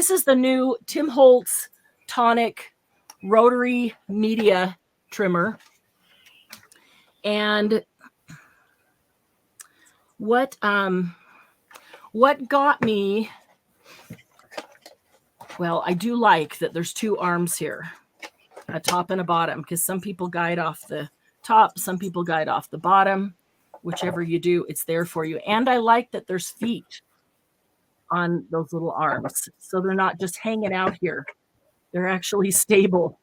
this is the new Tim Holtz Tonic Rotary Media Trimmer. And what got me, well, I do like that there's two arms here, a top and a bottom, because some people guide off the top, some people guide off the bottom. Whichever you do, it's there for you. And I like that there's feet on those little arms, so they're not just hanging out here. They're actually stable.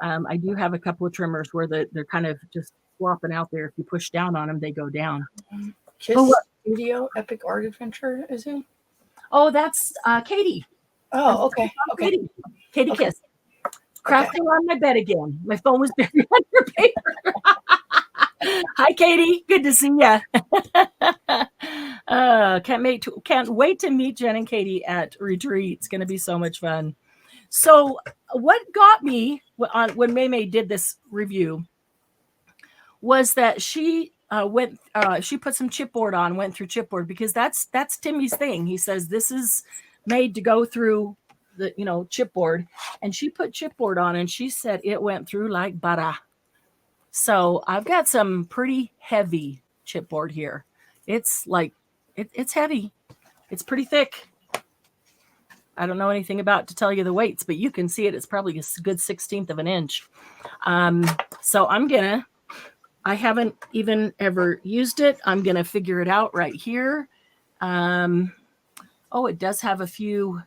I do have a couple of trimmers where they're kind of just flopping out there. If you push down on them, they go down. Kiss Studio Epic Art Adventure is who? Oh, that's Katie. Oh, okay. Okay. Katie okay. Kiss. Crafting on my bed again. My phone was buried under paper. Hi, Katie. Good to see you. Can't wait to meet Jen and Katie at retreat. It's going to be so much fun. So, what got me when May did this review was that she she put some chipboard on, went through chipboard, because that's Timmy's thing. He says this is made to go through the chipboard, and she put chipboard on, and she said it went through like butter. So I've got some pretty heavy chipboard here. It's like it's heavy. It's pretty thick. I don't know anything about to tell you the weights, but you can see it. It's probably a good 1/16 of an inch. So I haven't even ever used it. I'm going to figure it out right here. It does have a few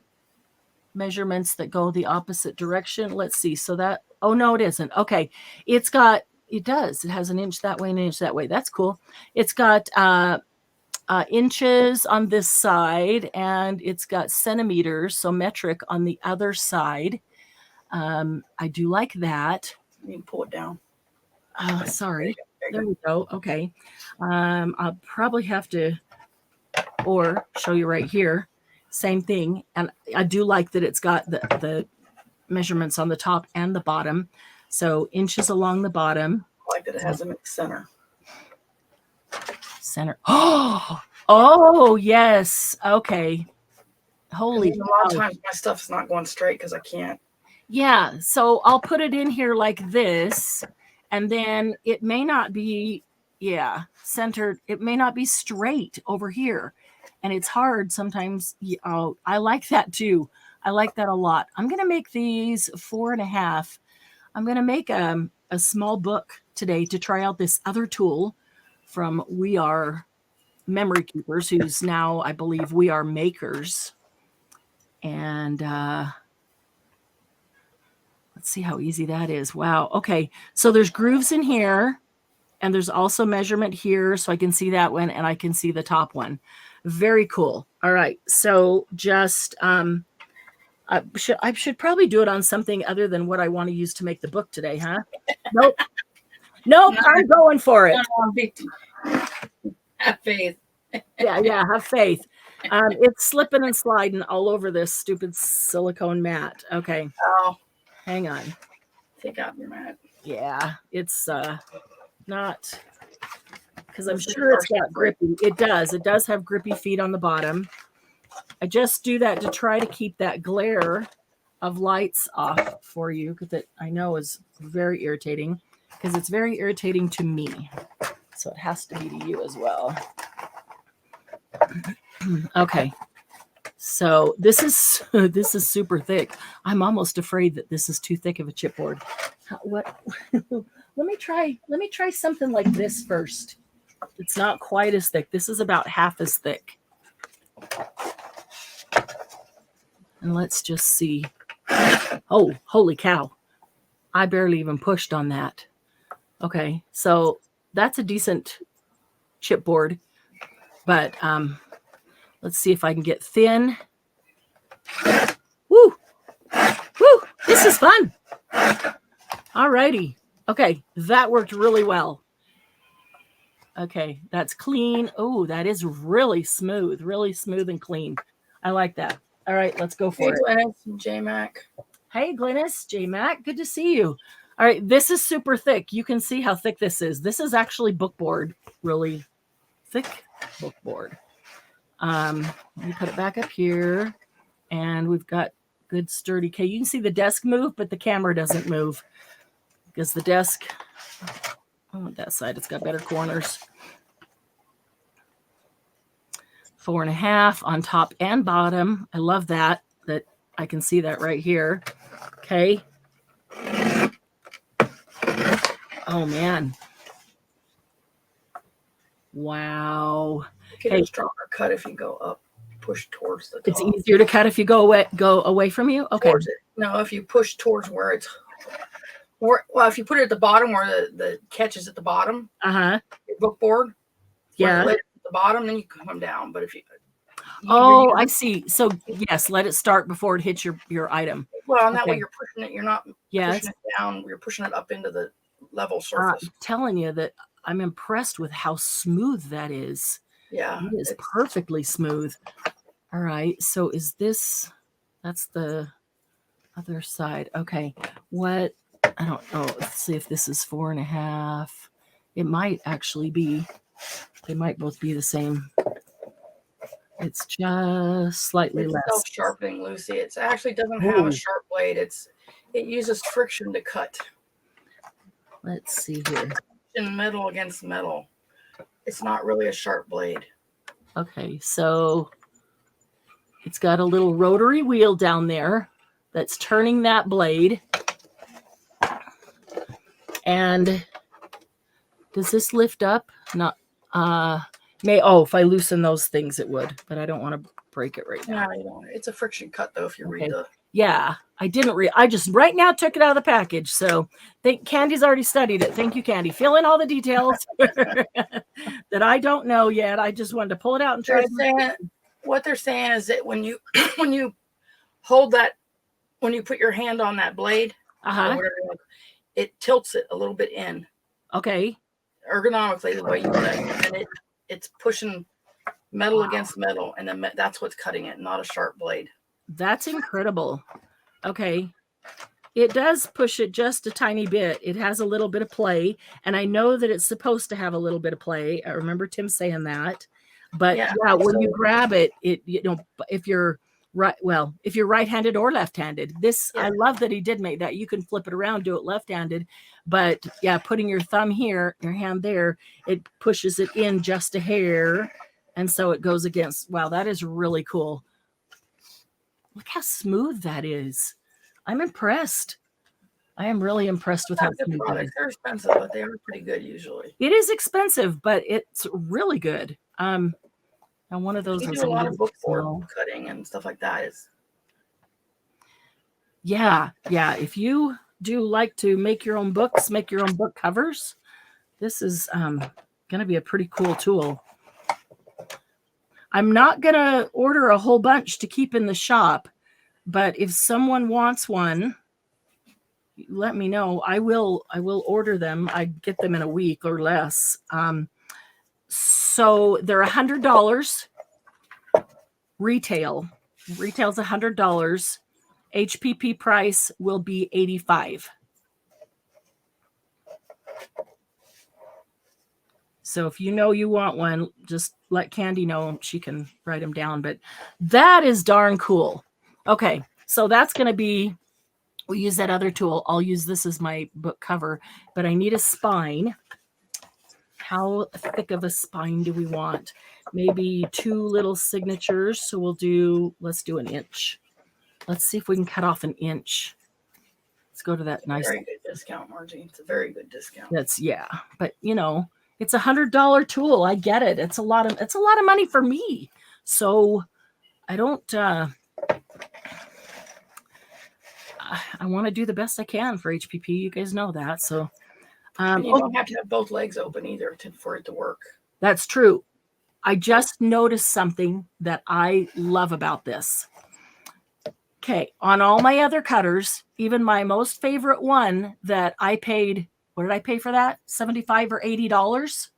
measurements that go the opposite direction. Let's see. So that, oh no, it isn't. Okay. It does. It has an inch that way and an inch that way. That's cool. It's got inches on this side, and it's got centimeters, so metric, on the other side. I do like that. You can pull it down. Sorry. There we go. Okay. I'll probably have to, or show you right here. Same thing. And I do like that it's got the measurements on the top and the bottom. So inches along the bottom. I like that it has a mixed center. Center. Oh, yes. Okay. Holy. A lot of times my stuff's not going straight because I can't. Yeah. So I'll put it in here like this, and then it may not be, centered. It may not be straight over here. And it's hard sometimes. I like that too. I like that a lot. I'm going to make these 4.5. I'm going to make a small book today to try out this other tool from WeR Memory Keepers, who's now, I believe, WeR Makers. And let's see how easy that is. Wow. Okay. So there's grooves in here, and there's also measurement here, so I can see that one, and I can see the top one. Very cool. All right. So just... I should probably do it on something other than what I want to use to make the book today, huh? Nope. I'm going for it. Have faith. Yeah, have faith. It's slipping and sliding all over this stupid silicone mat. Okay. Oh. Hang on. Take out your mat. Yeah, it's not, because I'm sure it's got grippy. It does. It does have grippy feet on the bottom. I just do that to try to keep that glare of lights off for you, because I know is very irritating, because it's very irritating to me. So it has to be to you as well. Okay. So this is super thick. I'm almost afraid that this is too thick of a chipboard. What? Let me try something like this first. It's not quite as thick. This is about half as thick. And let's just see. Oh, holy cow. I barely even pushed on that. Okay, so that's a decent chipboard. But let's see if I can get thin. Woo! Woo! This is fun. All righty. Okay, that worked really well. Okay, that's clean. Oh, that is really smooth and clean. I like that. All right, let's go for it. Glennis, J-Mac. Hey, Glennis, J-Mac, good to see you. All right, this is super thick. You can see how thick this is. This is actually bookboard, really thick bookboard. Let me put it back up here, and we've got Good sturdy. Okay, you can see the desk move, but the camera doesn't move because the desk, I want that side. It's got better corners. 4.5 on top and bottom. I love that I can see that right here. Okay. Oh man. Wow. Get a stronger cut if you go up, push towards the top. It's easier to cut if you go away from you. Okay. No, if you push towards where it's, well, if you put it at the bottom where the catch is at the bottom, your book board, yeah, at the bottom, then you come down. But if you I see. So yes, let it start before it hits your item. Well, and that way you're pushing it. You're not pushing it down. You're pushing it up into the level surface. I'm telling you that I'm impressed with how smooth that is. Yeah, it is perfectly smooth. All right. So is this? That's the other side. Okay. What? I don't know. Let's see if this is 4.5. It might actually be. They might both be the same. It's just slightly less. Self-sharpening, Lucy. It actually doesn't have a sharp blade. It uses friction to cut. Let's see here. Metal against metal. It's not really a sharp blade. Okay, so it's got a little rotary wheel down there that's turning that blade. And does this lift up? Not if I loosen those things it would, but I don't want to break it right now. No, you don't. It's a friction cut though if you read the. Yeah, I didn't read. I just right now took it out of the package. So Candy's already studied it. Thank you, Candy. Fill in all the details that I don't know yet. I just wanted to pull it out and try what they're saying is that when you hold that, when you put your hand on that blade, it tilts it a little bit in. Okay. Ergonomically, the way you put it, and it's pushing metal against metal, and then that's what's cutting it, not a sharp blade. That's incredible. Okay. It does push it just a tiny bit. It has a little bit of play, and I know that it's supposed to have a little bit of play. I remember Tim saying that. But when you grab it, if you're right-handed or left-handed, I love that he did make that. You can flip it around, do it left-handed, but putting your thumb here, your hand there, it pushes it in just a hair, and so it goes against. Wow, that is really cool. Look how smooth that is. I'm impressed. I am really impressed with how smooth that is. They're expensive, but they are pretty good usually. It is expensive, but it's really good. And one of those you do a lot of book board cutting and stuff like that. Yeah. If you do like to make your own books, make your own book covers, this is going to be a pretty cool tool. I'm not going to order a whole bunch to keep in the shop, but if someone wants one, let me know. I will order them. I get them in a week or less. So they're $100 retail. Retail's $100. HPP price will be $85. So if you know you want one, just let Candy know. She can write them down. But that is darn cool. Okay, so that's going to be, we'll use that other tool. I'll use this as my book cover, but I need a spine. How thick of a spine do we want? Maybe 2 little signatures. So let's do an inch. Let's see if we can cut off an inch. Let's go to that nice. Very good discount, Margie. It's a very good discount. But it's $100 tool. I get it. It's a lot of money for me. So I don't, I want to do the best I can for HPP. You guys know that. So you don't have to have both legs open either for it to work. That's true. I just noticed something that I love about this. Okay. On all my other cutters, even my most favorite one that I paid, what did I pay for that? $75 or $80?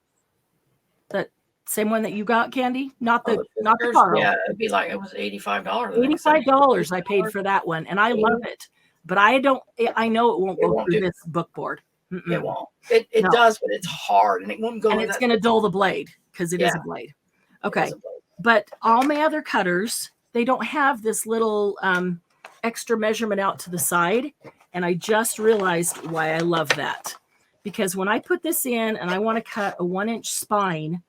That same one that you got, Candy? Not the Carl. Yeah, it'd be like it was $85. $85 I paid for that one, and I love it. But I know it won't go through this book board. It won't. It does, but it's hard, and it won't go. And it's going to dull the blade because it is a blade. Okay, but all my other cutters, they don't have this little extra measurement out to the side. And I just realized why I love that. Because when I put this in and I want to cut a 1-inch spine,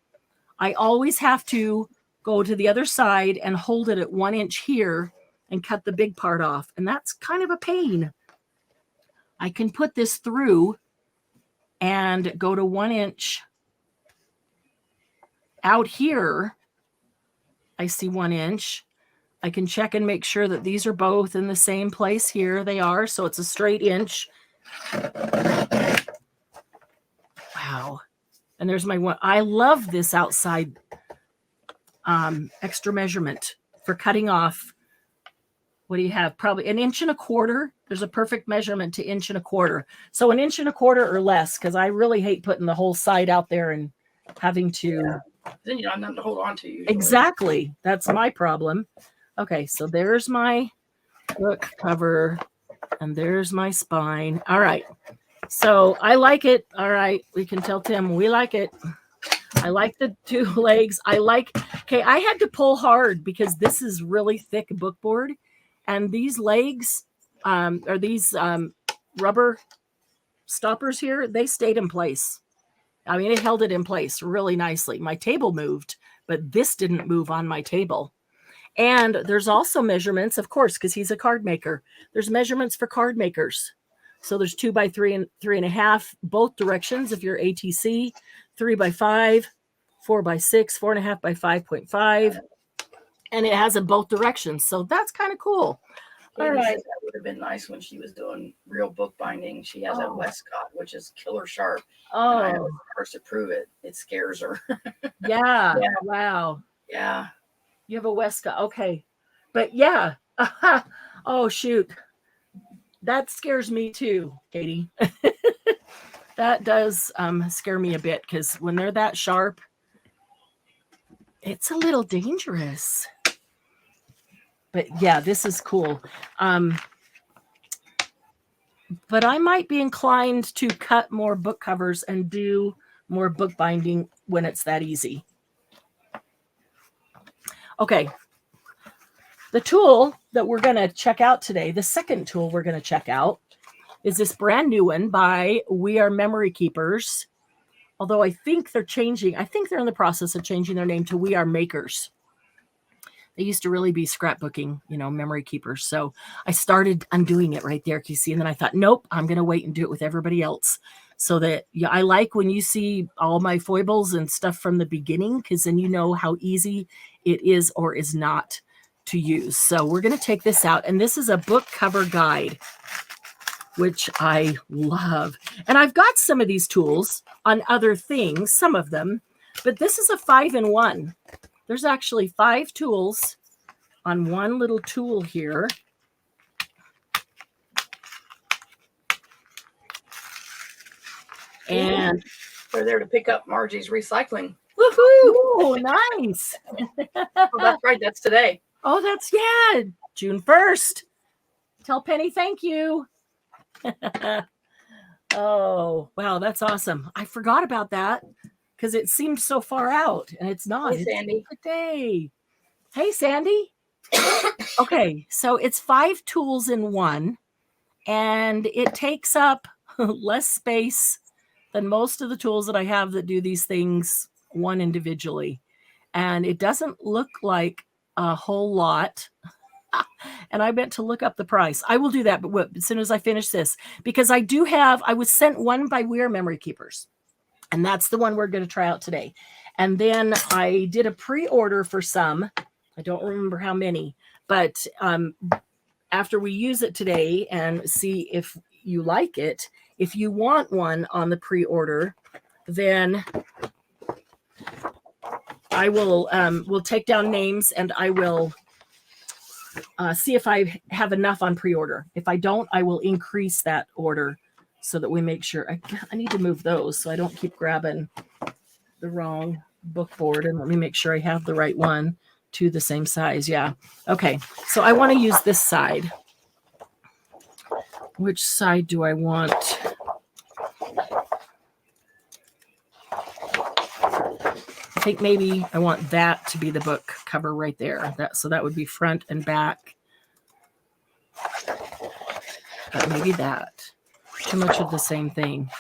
I always have to go to the other side and hold it at 1 inch here and cut the big part off. And that's kind of a pain. I can put this through and go to 1 inch out here. I see 1 inch. I can check and make sure that these are both in the same place here. They are. So it's a straight inch. Wow. And there's my one. I love this outside extra measurement for cutting off. What do you have? Probably 1.25 inches. There's a perfect measurement to 1.25 inches. So 1.25 inches or less, because I really hate putting the whole side out there and having to. Yeah. Then you don't have nothing to hold on to. Usually. Exactly. That's my problem. Okay, so there's my book cover, and there's my spine. All right. So I like it. All right. We can tell Tim we like it. I like the 2 legs. Okay, I had to pull hard because this is really thick book board. And these legs, or these rubber stoppers here, they stayed in place. I mean, it held it in place really nicely. My table moved, but this didn't move on my table. And there's also measurements, of course, because he's a card maker. There's measurements for card makers. So there's 2 by 3 and 3.5, both directions if you're ATC, 3 by 5, 4 by 6, 4.5 by 5.5. And it has in both directions. So that's kind of cool. All right. That would have been nice when she was doing real bookbinding. She has a Westcott, which is killer sharp. Oh, and I was the first to prove it. It scares her. Yeah. Wow. Yeah. You have a Westcott. Okay. But yeah. Oh, shoot. That scares me too, Katie. That does scare me a bit because when they're that sharp, it's a little dangerous. But yeah, this is cool. But I might be inclined to cut more book covers and do more bookbinding when it's that easy. Okay. The tool that we're going to check out today, the second tool we're going to check out, is this brand new one by WeR Memory Keepers. Although I think they're changing. I think they're in the process of changing their name to WeR Makers. They used to really be scrapbooking, memory keepers. So I started undoing it right there, you see. And then I thought, nope, I'm going to wait and do it with everybody else. So that I like when you see all my foibles and stuff from the beginning, because then you know how easy it is or is not to use. So we're going to take this out. And this is a book cover guide, which I love. And I've got some of these tools on other things, some of them, but this is a 5-in-1. There's actually 5 tools on one little tool here. And they're there to pick up Margie's recycling. Woohoo! Nice. Oh, that's right. That's today. Oh, that's, June 1st. Tell Penny thank you. Oh, wow. That's awesome. I forgot about that because it seemed so far out and it's not. Hey, Sandy. Good day. Hey, Sandy. Okay. So it's 5 tools in one and it takes up less space than most of the tools that I have that do these things one individually. And it doesn't look like a whole lot. And I meant to look up the price. I will do that, but as soon as I finish this, because I was sent one by WeR Memory Keepers, and that's the one we're going to try out today. And then I did a pre-order for some. I don't remember how many, but after we use it today and see if you like it, if you want one on the pre-order, then I will we'll take down names and I will see if I have enough on pre-order. If I don't, I will increase that order so that we make sure. I need to move those so I don't keep grabbing the wrong book board. And let me make sure I have the right one to the same size. Yeah. Okay. So I want to use this side. Which side do I want? I think maybe I want that to be the book cover right there. So that would be front and back. But maybe that. Too much of the same thing.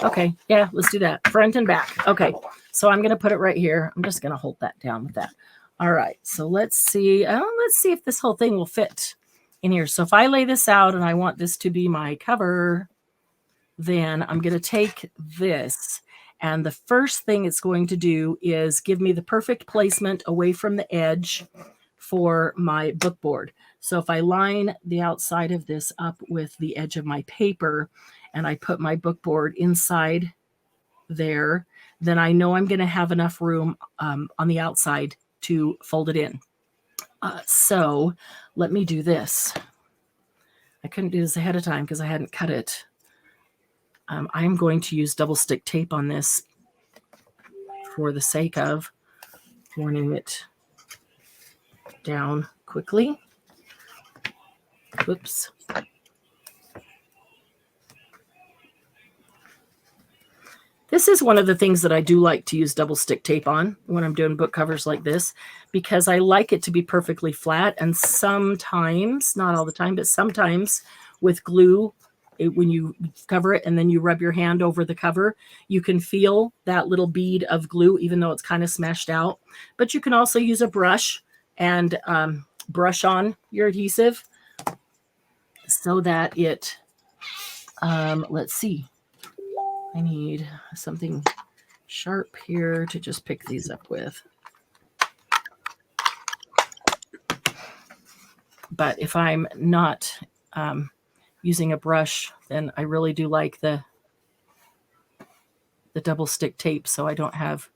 Okay, yeah, let's do that. Front and back. Okay, so I'm going to put it right here. I'm just going to hold that down with that. All right, so let's see. Let's see if this whole thing will fit in here. So if I lay this out and I want this to be my cover, then I'm going to take this. And the first thing it's going to do is give me the perfect placement away from the edge for my book board. So if I line the outside of this up with the edge of my paper and I put my book board inside there, then I know I'm going to have enough room on the outside to fold it in. So let me do this. I couldn't do this ahead of time because I hadn't cut it. I'm going to use double stick tape on this for the sake of running it down quickly. Whoops. This is one of the things that I do like to use double stick tape on when I'm doing book covers like this, because I like it to be perfectly flat. And sometimes, not all the time, but sometimes with glue, when you cover it and then you rub your hand over the cover, you can feel that little bead of glue, even though it's kind of smashed out. But you can also use a brush and brush on your adhesive so that it, let's see. I need something sharp here to just pick these up with. But if I'm not using a brush, then I really do like the double stick tape so I don't have.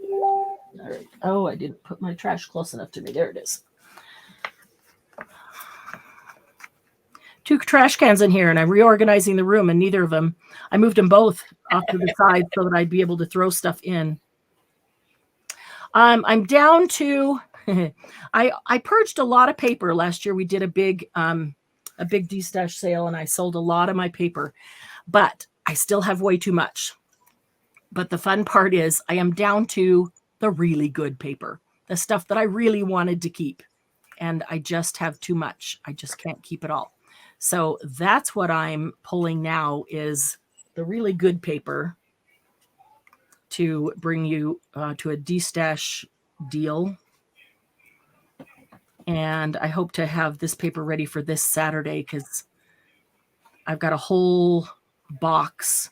All right. Oh, I didn't put my trash close enough to me. There it is. 2 trash cans in here, and I'm reorganizing the room, and neither of them, I moved them both off to the side so that I'd be able to throw stuff in. I'm down to, I purged a lot of paper last year. We did a big de-stash sale, and I sold a lot of my paper, but I still have way too much. But the fun part is I am down to the really good paper, the stuff that I really wanted to keep, and I just have too much. I just can't keep it all. So that's what I'm pulling now, is the really good paper to bring you to a de-stash deal. And I hope to have this paper ready for this Saturday, because I've got a whole box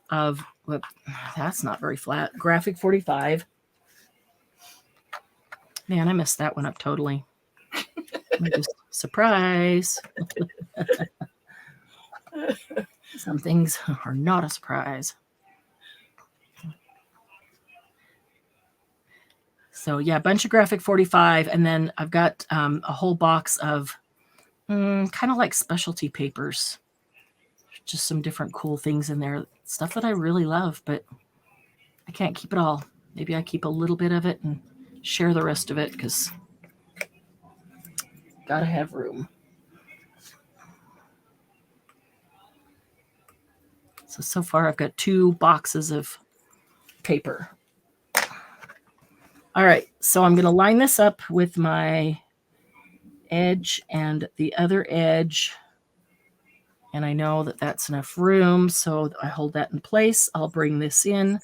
of, whoop, that's not very flat, Graphic 45. Man, I messed that one up totally. Just surprise. Some things are not a surprise. So yeah, a bunch of Graphic 45, and then I've got a whole box of kind of like specialty papers. Just some different cool things in there. Stuff that I really love, but I can't keep it all. Maybe I keep a little bit of it and share the rest of it, because gotta have room. So far I've got 2 boxes of paper. All right, so I'm going to line this up with my edge and the other edge. And I know that that's enough room, so I hold that in place. I'll bring this in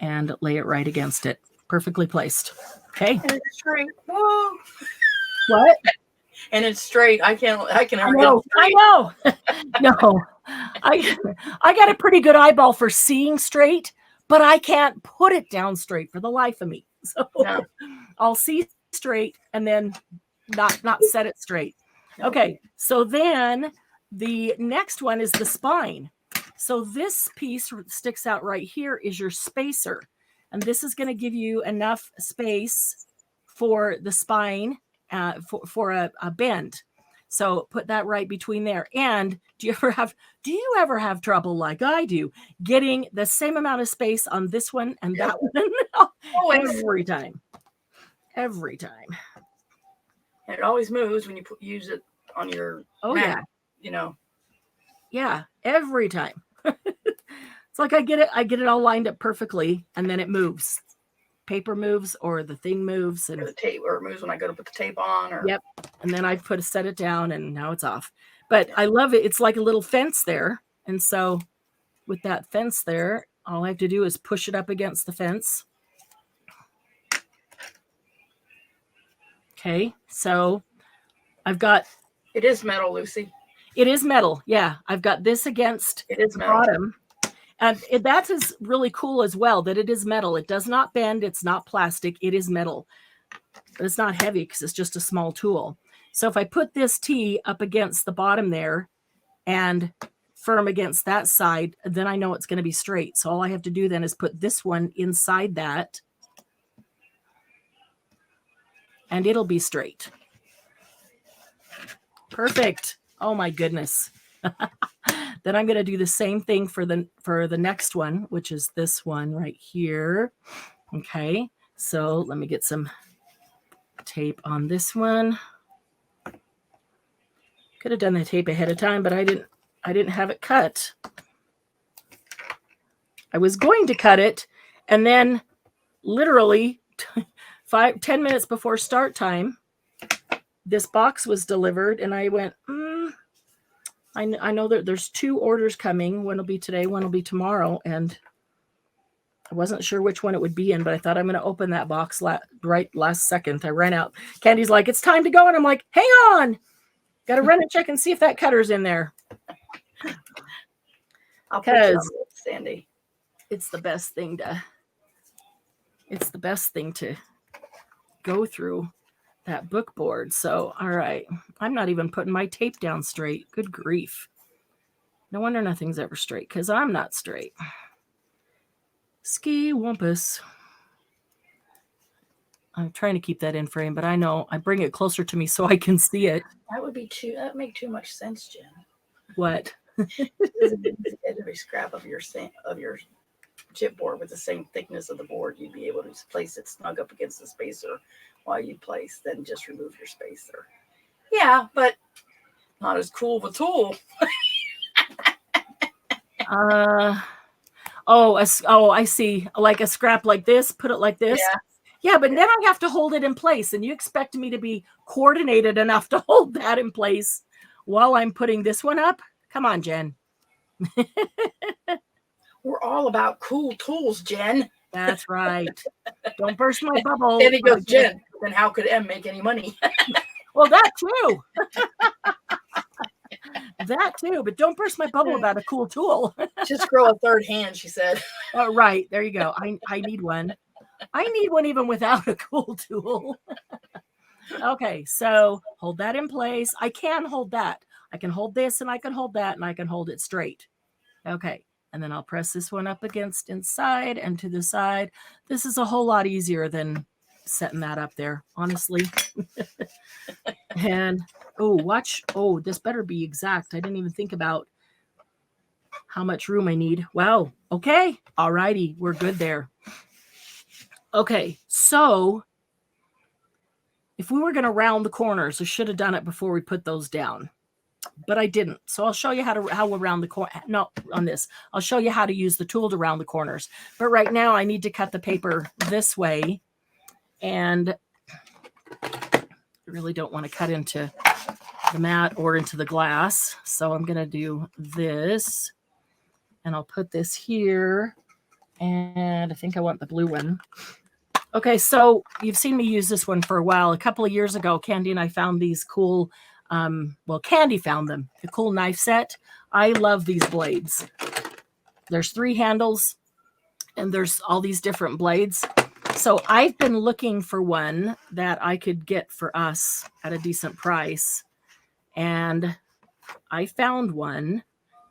and lay it right against it. Perfectly placed. Okay. And it's straight. Whoa. What? And it's straight. I can never get I know. No. I got a pretty good eyeball for seeing straight, but I can't put it down straight for the life of me. So no. I'll see straight and then not set it straight. Okay. So then the next one is the spine. So this piece sticks out right here is your spacer. And this is going to give you enough space for the spine for a bend. So put that right between there. And do you ever have trouble like I do getting the same amount of space on this one and that one? Every time. Every time. And it always moves when you use it on your mat, you know. Yeah, every time. It's like I get it all lined up perfectly, and then it moves. paper moves or the thing moves, and or the tape, or it moves when I go to put the tape on. Or yep. And then I set it down, and now it's off. But I love it. It's like a little fence there, and so with that fence there, all I have to do is push it up against the fence. Okay, so I've got. It is metal, Lucy. It is metal. Yeah, I've got this against the bottom. And that is really cool as well, that it is metal. It does not bend. It's not plastic. It is metal. But it's not heavy because it's just a small tool. So if I put this T up against the bottom there and firm against that side, then I know it's going to be straight. So all I have to do then is put this one inside that, and it'll be straight. Perfect. Oh my goodness. Then I'm going to do the same thing for the next one, which is this one right here. Okay. So let me get some tape on this one. Could have done the tape ahead of time, but I didn't have it cut. I was going to cut it, and then literally 10 minutes before start time, this box was delivered, and I went, I know that there's 2 orders coming. One will be today, one will be tomorrow. And I wasn't sure which one it would be in, but I thought I'm going to open that box right last second. I ran out. Candy's like, it's time to go. And I'm like, hang on. Got to run and check and see if that cutter's in there. Because Sandy, it's the best thing to go through that book board. So, all right. I'm not even putting my tape down straight. Good grief. No wonder nothing's ever straight, because I'm not straight. Ski wumpus. I'm trying to keep that in frame, but I know I bring it closer to me so I can see it. That would make too much sense, Jen. What? Every scrap of your chipboard with the same thickness of the board, you'd be able to place it snug up against the spacer while you place, then just remove your spacer. Yeah, but not as cool of a tool. I see. Like a scrap like this, put it like this. Yeah, but then I have to hold it in place, and you expect me to be coordinated enough to hold that in place while I'm putting this one up? Come on, Jen. We're all about cool tools, Jen. That's right. Don't burst my bubble. Then he goes, Jen, then how could M make any money? Well, that too. That too, but don't burst my bubble about a cool tool. Just grow a third hand, she said. Oh, right. There you go. I need one. I need one even without a cool tool. Okay, so hold that in place. I can hold that. I can hold this, and I can hold that, and I can hold it straight. Okay, and then I'll press this one up against inside and to the side. This is a whole lot easier than setting that up there, honestly. And, watch. Oh, this better be exact. I didn't even think about how much room I need. Wow. Okay. All righty. We're good there. Okay. So if we were going to round the corners, I should have done it before we put those down, but I didn't. So I'll show you how we'll round the corner. No, on this, I'll show you how to use the tool to round the corners. But right now I need to cut the paper this way, and I really don't want to cut into the mat or into the glass. So I'm going to do this, and I'll put this here, and I think I want the blue one. Okay, so you've seen me use this one for a while. A couple of years ago, Candy and I found these cool, Candy found them, the cool knife set. I love these blades. There's 3 handles, and there's all these different blades. So I've been looking for one that I could get for us at a decent price, and I found one.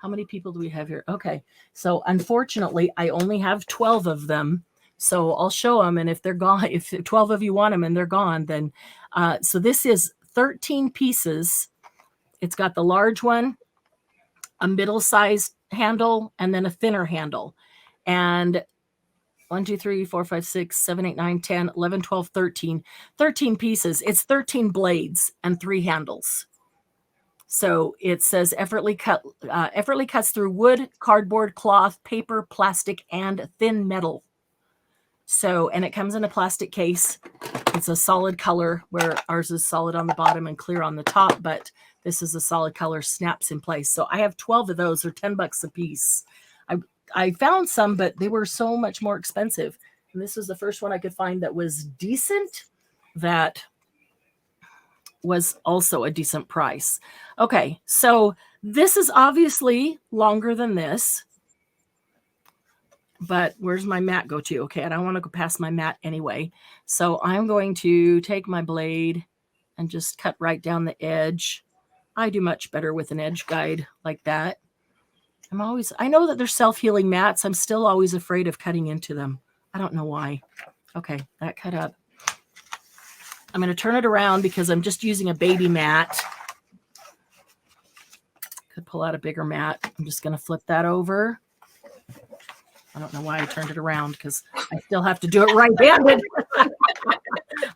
How many people do we have here? Okay, so unfortunately, I only have 12 of them. So I'll show them, and if they're gone, if 12 of you want them and they're gone, then so this is 13 pieces. It's got the large one, a middle-sized handle, and then a thinner handle. And 1, 2, 3, 4, 5, 6, 7, 8, 9, 10, 11, 12, 13. 13 pieces. It's 13 blades and 3 handles. So it says effortlessly cuts through wood, cardboard, cloth, paper, plastic, and thin metal. So, and it comes in a plastic case. It's a solid color, where ours is solid on the bottom and clear on the top, but this is a solid color, snaps in place. So I have 12 of those. They're $10 a piece. I found some, but they were so much more expensive. And this was the first one I could find that was decent, that was also a decent price. Okay, so this is obviously longer than this. But where's my mat go to? Okay, I don't want to go past my mat anyway. So I'm going to take my blade and just cut right down the edge. I do much better with an edge guide like that. I know that they're self-healing mats. I'm still always afraid of cutting into them. I don't know why. Okay, that cut up. I'm going to turn it around because I'm just using a baby mat. Could pull out a bigger mat. I'm just going to flip that over. I don't know why I turned it around, because I still have to do it right-handed.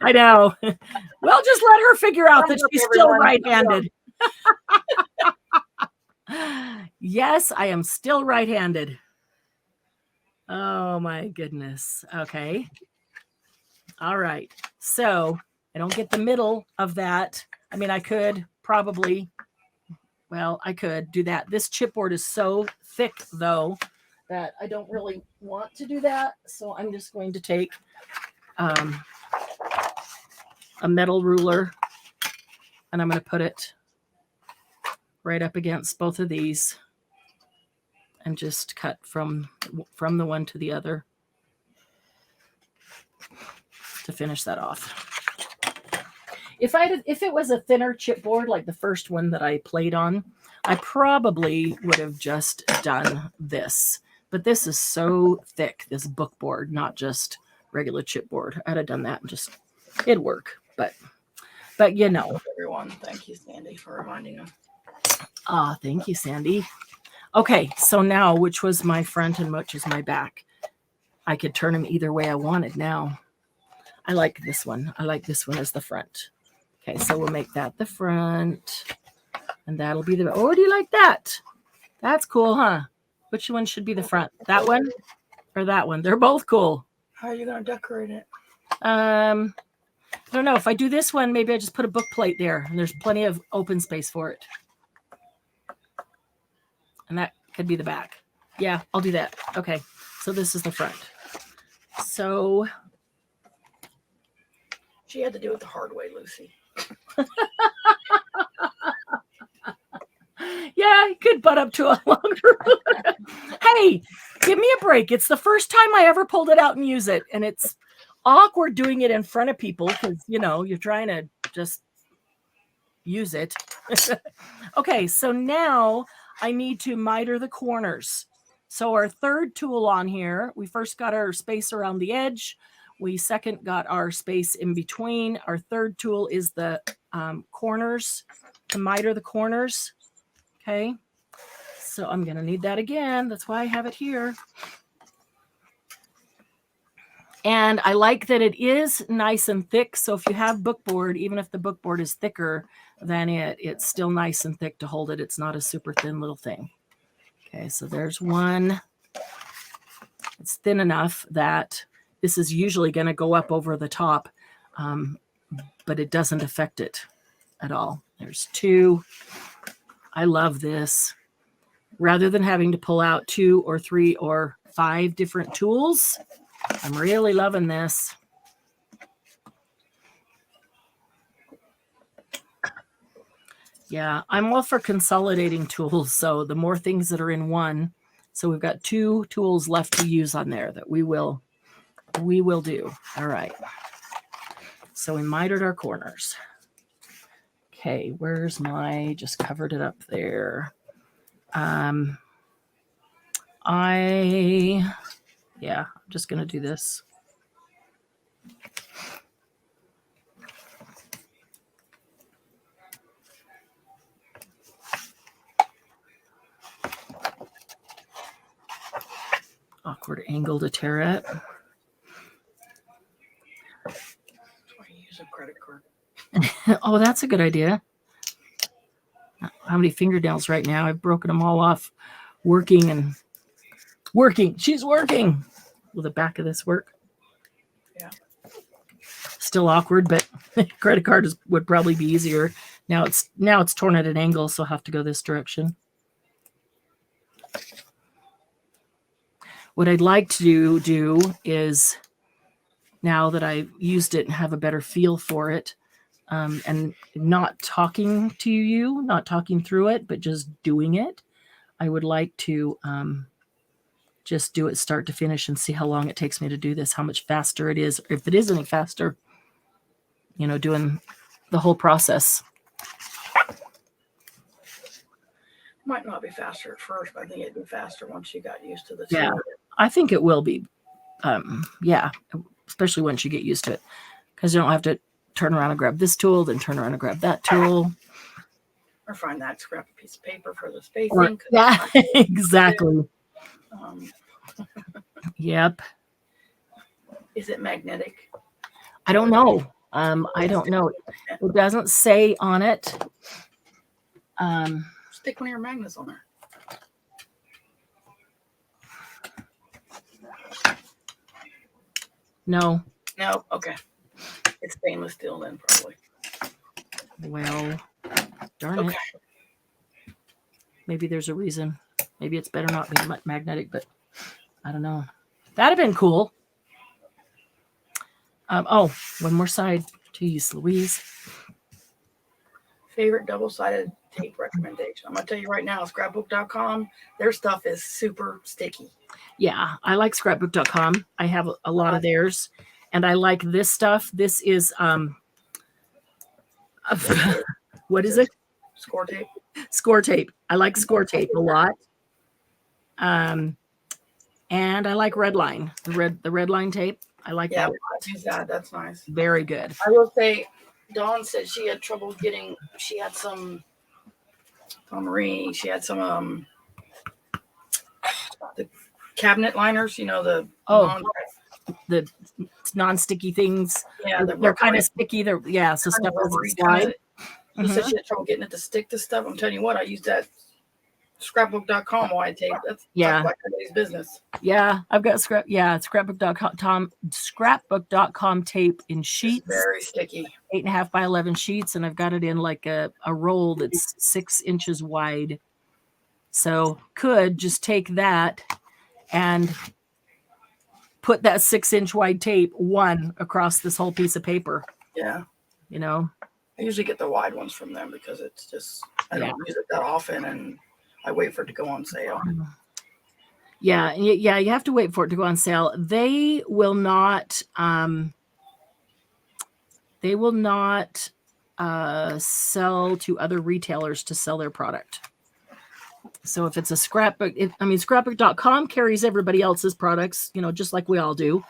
I know. Well, just let her figure out that she's still right-handed. Yes, I am still right-handed. Oh, my goodness. Okay. All right. So I don't get the middle of that. I mean, I could probably, I could do that. This chipboard is so thick, though, that I don't really want to do that. So I'm just going to take a metal ruler, and I'm going to put it right up against both of these and just cut from the one to the other to finish that off. If it was a thinner chipboard like the first one that I played on, I probably would have just done this. But this is so thick, this book board, not just regular chipboard. I'd have done that and just, it'd work. But you know. Everyone, thank you, Sandy, for reminding us. Thank you, Sandy. Okay, so now, which was my front and which is my back? I could turn them either way I wanted now. I like this one. I like this one as the front. Okay, so we'll make that the front. And that'll be the, oh, do you like that? That's cool, huh? Which one should be the front? That one or that one? They're both cool. How are you going to decorate it? I don't know. If I do this one, maybe I just put a book plate there, and there's plenty of open space for it. And that could be the back. Yeah, I'll do that. Okay, so this is the front. So she had to do it the hard way, Lucy. Yeah, you could butt up to a longer. Hey, give me a break. It's the first time I ever pulled it out and use it. And it's awkward doing it in front of people because, you know, you're trying to just use it. Okay, so now I need to miter the corners. So our third tool on here, we first got our space around the edge. We second got our space in between. Our third tool is the corners, to miter the corners. Okay, so I'm going to need that again. That's why I have it here. And I like that it is nice and thick. So if you have bookboard, even if the bookboard is thicker than it's still nice and thick to hold it. It's not a super thin little thing. Okay, so there's one. It's thin enough that this is usually going to go up over the top, but it doesn't affect it at all. There's two. I love this. Rather than having to pull out 2 or 3 or 5 different tools, I'm really loving this. Yeah, I'm all for consolidating tools. So the more things that are in one. So we've got 2 tools left to use on there that we will do. All right. So we mitered our corners. Okay, where's my, just covered it up there. I'm just going to do this. Awkward angle to tear it. That's why you use a credit card. Oh, that's a good idea. How many fingernails right now? I've broken them all off working. She's working. Will the back of this work? Still awkward, but credit card would probably be easier. Now it's torn at an angle, so I'll have to go this direction. What I'd like to do is, now that I've used it and have a better feel for it, and not talking to you, not talking through it, but just doing it, I would like to just do it start to finish and see how long it takes me to do this, how much faster it is, if it is any faster, doing the whole process. Might not be faster at first, but I think it'd be faster once you got used to the Yeah, tool. I think it will be. Yeah, especially once you get used to it, because you don't have to turn around and grab this tool, then turn around and grab that tool. Or find that scrappy piece of paper for the spacing. Yeah, exactly. Yep. Is it magnetic? I don't know. I don't know. It doesn't say on it. Stick one of your magnets on there. No. No? Okay. It's stainless steel then, probably. Well, darn it. Maybe there's a reason. Maybe it's better not being magnetic, but I don't know. That'd have been cool. Oh, one more side. Jeez Louise. Favorite double-sided tape recommendation. I'm going to tell you right now, scrapbook.com, their stuff is super sticky. Yeah, I like scrapbook.com. I have a lot of theirs, and I like this stuff. This is what is it? Score tape. Score tape. I like score tape a lot. And I like red line. The red line tape. I like that. I use that. That's nice. Very good. I will say, Dawn said she had trouble getting. She had some. Marie, she had some the cabinet liners. The the non-sticky things. Yeah, they're kind of sticky. So stuff doesn't slide. She said she had trouble getting it to stick to stuff. I'm telling you what, I used that scrapbook.com wide tape. That's like everybody's business. Yeah, I've got scrapbook.com tape in sheets. It's very sticky. 8.5 by 11 sheets, and I've got it in like a roll that's 6 inches wide. So could just take that and put that 6-inch wide tape across this whole piece of paper. Yeah. I usually get the wide ones from them because it's just, I don't use it that often, and I wait for it to go on sale. Yeah, you have to wait for it to go on sale. They will not sell to other retailers to sell their product. So if it's a scrapbook, scrapbook.com carries everybody else's products, just like we all do.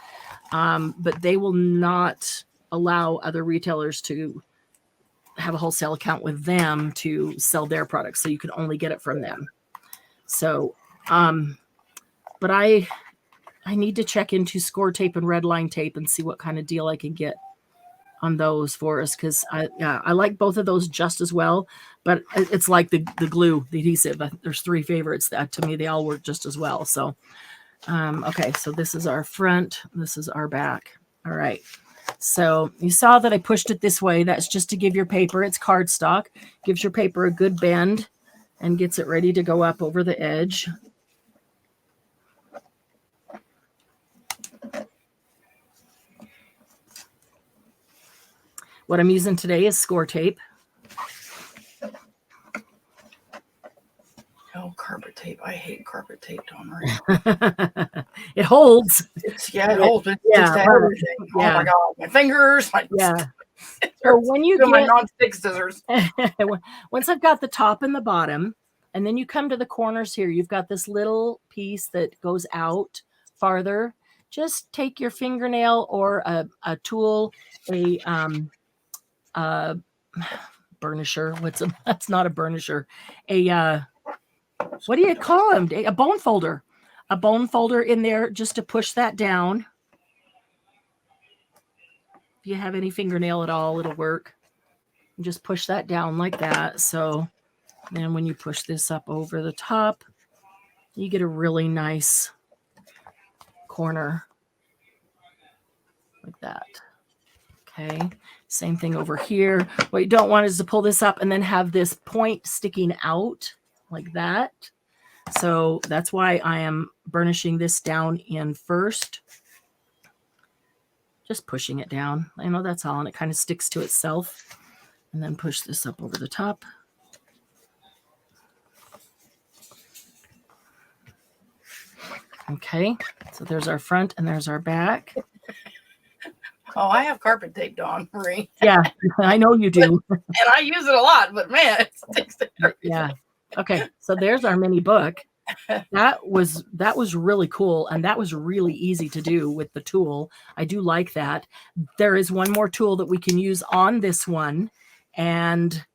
But they will not allow other retailers to have a wholesale account with them to sell their products. So you can only get it from them. So, but I need to check into score tape and red line tape and see what kind of deal I can get on those for us. Cause I like both of those just as well, but it's like the glue, the adhesive. There's 3 favorites that to me, they all work just as well. So, okay. So this is our front. This is our back. All right. So you saw that I pushed it this way. That's just to give your paper, it's cardstock, gives your paper a good bend and gets it ready to go up over the edge. What I'm using today is score tape. Oh, carpet tape. I hate carpet tape, Dawn. It holds. It holds. It sticks to everything. Yeah. Oh my God. My fingers. So when you get my non-stick scissors. Once I've got the top and the bottom, and then you come to the corners here, you've got this little piece that goes out farther. Just take your fingernail or a tool, a burnisher. That's not a burnisher. What do you call them? A bone folder. A bone folder in there just to push that down. If you have any fingernail at all, it'll work. And just push that down like that. So then when you push this up over the top, you get a really nice corner like that. Okay, same thing over here. What you don't want is to pull this up and then have this point sticking out like that. So that's why I am burnishing this down in first. Just pushing it down. I know that's all, and it kind of sticks to itself. And then push this up over the top. Okay, so there's our front and there's our back. Oh, I have carpet tape, Dawn Marie. Yeah, I know you do. And I use it a lot, but man, it sticks to everything. Yeah. Okay, so there's our mini book. That was really cool, and that was really easy to do with the tool. I do like that. There is one more tool that we can use on this one, and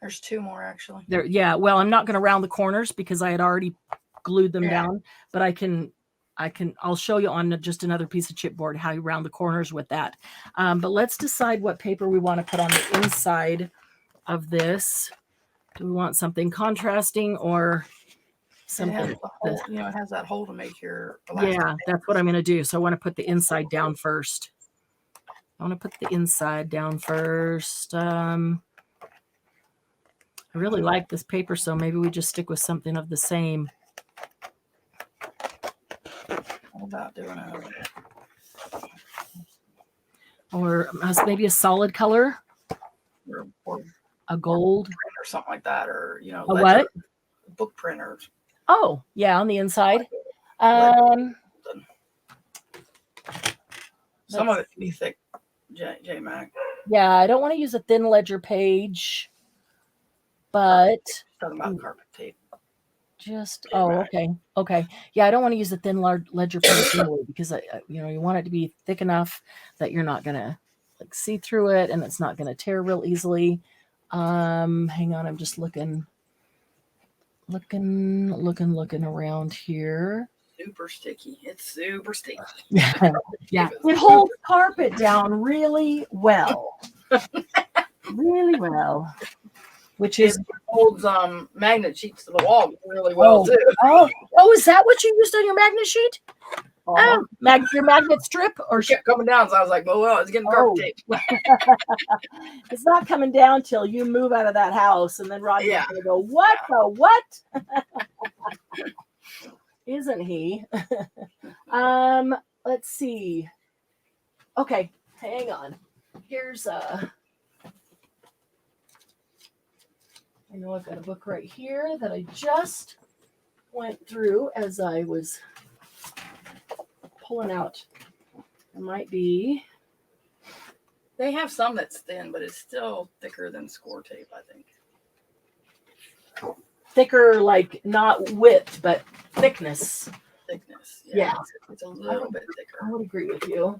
there's two more actually. There, yeah. Well, I'm not going to round the corners because I had already glued them down, but I'll show you on just another piece of chipboard how you round the corners with that. But let's decide what paper we want to put on the inside of this. Do we want something contrasting or something? It has that hole to make your. Yeah, that's what I'm going to do. So I want to put the inside down first. I really like this paper, so maybe we just stick with something of the same. How about doing or maybe a solid color, or a gold or something like that, or a what? Book printer. Oh, yeah, on the inside. Some of it can be thick, J Mac. Yeah, I don't want to use a thin ledger page, but talking about carpet tape. Okay. Yeah, I don't want to use a thin ledger page anyway, because you want it to be thick enough that you're not gonna see through it, and it's not gonna tear real easily. Hang on, I'm just looking around here. Super sticky. It's super sticky. Yeah. It holds carpet down really well. Really well. Which is holds magnet sheets to the wall really well too. Oh, is that what you used on your magnet sheet? Your magnet strip, or kept coming down, so I was like, well, it's getting carpet tape. It's not coming down till you move out of that house, and then Rodney's gonna go, what the what? Isn't he? Let's see. Okay, hang on. Here's I know I've got a book right here that I just went through as I was pulling out. It might be. They have some that's thin, but it's still thicker than score tape, I think. Thicker, like not width, but thickness. Yeah. It's a little bit thicker. I would agree with you.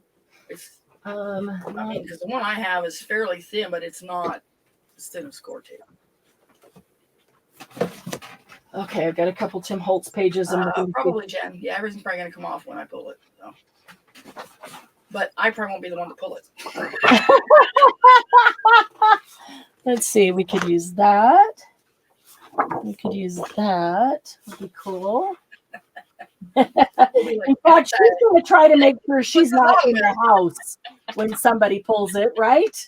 It's, because the one I have is fairly thin, but it's not as thin as score tape. Okay, I've got a couple Tim Holtz pages. Probably Jen. Yeah, everything's probably going to come off when I pull it. So. But I probably won't be the one to pull it. Let's see. We could use that. Would be cool. In fact, she's going to try to make sure she's not in the house when somebody pulls it, right?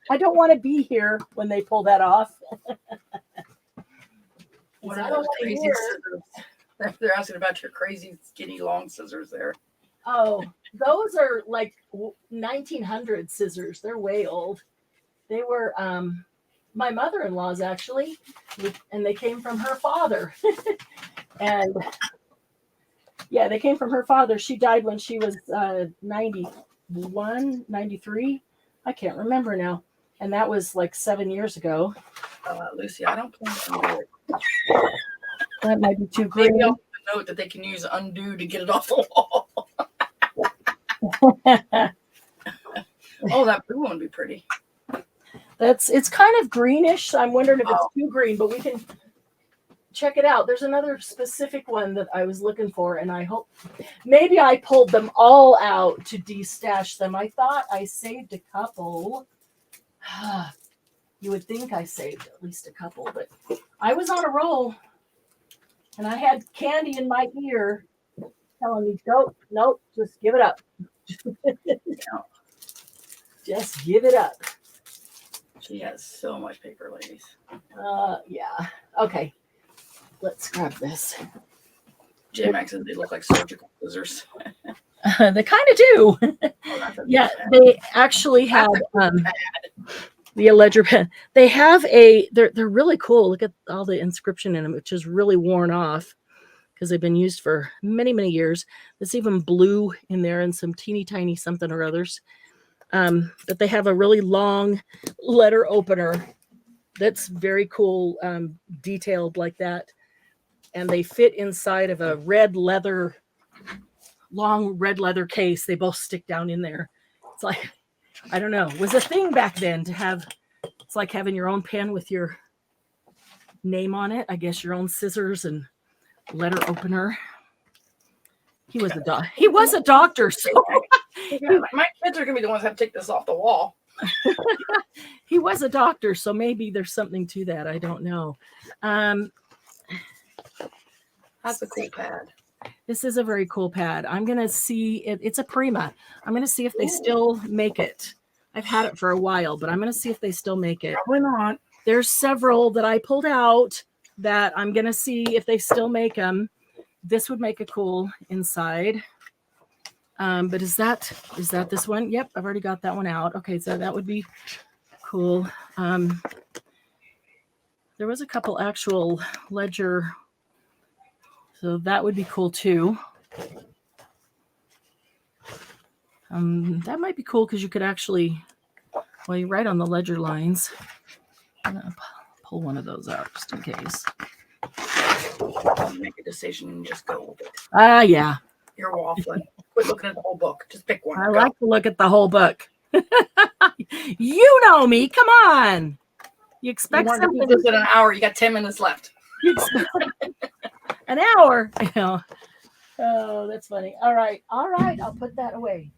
I don't want to be here when they pull that off. What are those crazy scissors? They're asking about your crazy, skinny, long scissors there. Oh, those are like 1900 scissors. They're way old. They were my mother-in-law's actually, and they came from her father. And yeah, they came from her father. She died when she was 91, 93. I can't remember now. And that was like 7 years ago. Lucy, I don't plan to do it. That might be too green. Maybe I'll put a note that they can use undo to get it off the wall. Oh, that blue one would be pretty. It's kind of greenish. I'm wondering if it's too green, but we can check it out. There's another specific one that I was looking for, and I hope maybe I pulled them all out to destash them. I thought I saved a couple. You would think I saved at least a couple, but I was on a roll, and I had candy in my ear telling me, nope, just give it up. Just give it up. She has so much paper, ladies. Yeah. Okay. Let's grab this. JMaxes, they look like surgical scissors. They kind of do. Yeah, they actually have the ledger pen. They have they're really cool. Look at all the inscription in them, which is really worn off because they've been used for many, many years. There's even blue in there and some teeny tiny something or others. But they have a really long letter opener that's very cool, detailed like that. And they fit inside of a long red leather case. They both stick down in there. It's like, I don't know, it was a thing back then to have, it's like having your own pen with your name on it. I guess your own scissors and letter opener. He was a doctor. So my kids are gonna be the ones that have to take this off the wall. He was a doctor, so maybe there's something to that. I don't know. That's a cool pad. This is a very cool pad. I'm gonna see it. It's a Prima. I'm gonna see if they still make it. I've had it for a while, but I'm gonna see if they still make it. Probably not. There's several that I pulled out that I'm gonna see if they still make them. This would make a cool inside. But is that this one? Yep, I've already got that one out. Okay, so that would be cool. There was a couple actual ledger, so that would be cool too. That might be cool because you could actually, well, you write on the ledger lines. I'm gonna pull one of those out just in case. Make a decision and just go with it. Yeah. You're waffling. Quit looking at the whole book. Just pick one. I like to look at the whole book. You know me. Come on. You expect you something. To do this in an hour. You got 10 minutes left. An hour. Oh, that's funny. All right. I'll put that away.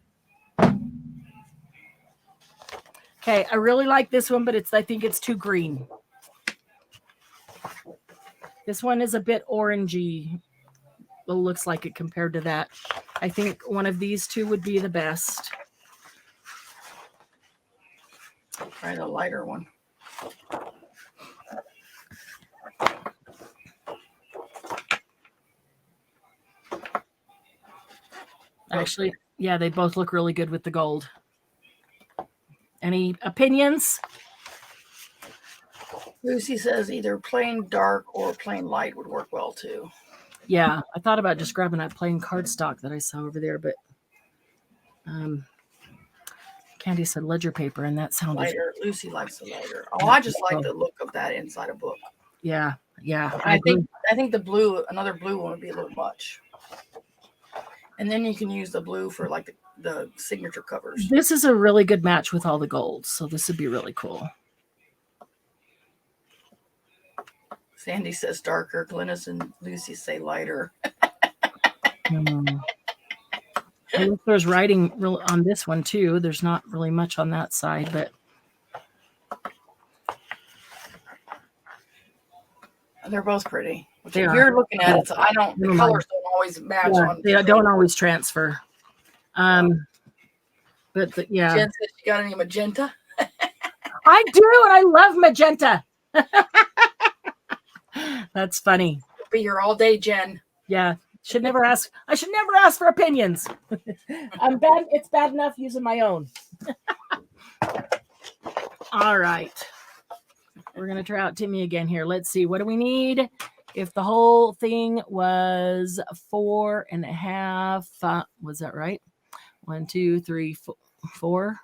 Okay. I really like this one, but I think it's too green. This one is a bit orangey. It looks like it compared to that. I think one of these two would be the best. Try the lighter one. Actually, yeah, they both look really good with the gold. Any opinions? Lucy says either plain dark or plain light would work well too. Yeah, I thought about just grabbing that plain cardstock that I saw over there, but Candy said ledger paper, and that sounded lighter. Lucy likes the lighter. Oh, I just like the look of that inside a book. Yeah. I think the blue, another blue one would be a little much. And then you can use the blue for like the signature covers. This is a really good match with all the gold, so this would be really cool. Sandy says darker. Glennis and Lucy say lighter. There's writing on this one too. There's not really much on that side, but they're both pretty. If you're looking at it, so the colors don't always match. Yeah, they don't always transfer. But yeah. Jen says you got any magenta? I do, and I love magenta. That's funny. Be here all day, Jen. Yeah. I should never ask for opinions. I'm bad. It's bad enough using my own. All right. We're going to try out Timmy again here. Let's see. What do we need? If the whole thing was 4.5, was that right? 1, 2, 3, 4.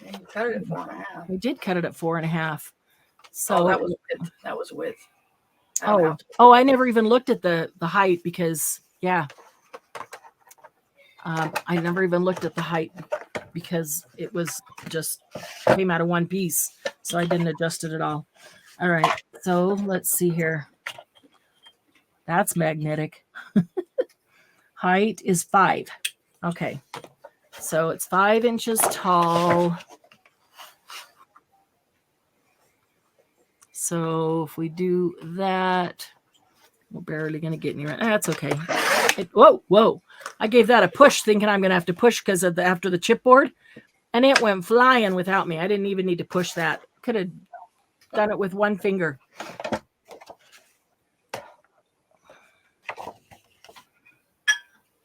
Yeah, you cut it at 4.5. We did cut it at 4.5. So that was width. That was width. I never even looked at the height because I never even looked at the height because it was just came out of one piece, so I didn't adjust it at all. All right, so let's see here. That's magnetic. Height is 5. Okay, so it's 5 inches tall. So if we do that, we're barely going to get near it. That's okay. Whoa. I gave that a push thinking I'm going to have to push because of after the chipboard. And it went flying without me. I didn't even need to push that. Could have done it with one finger.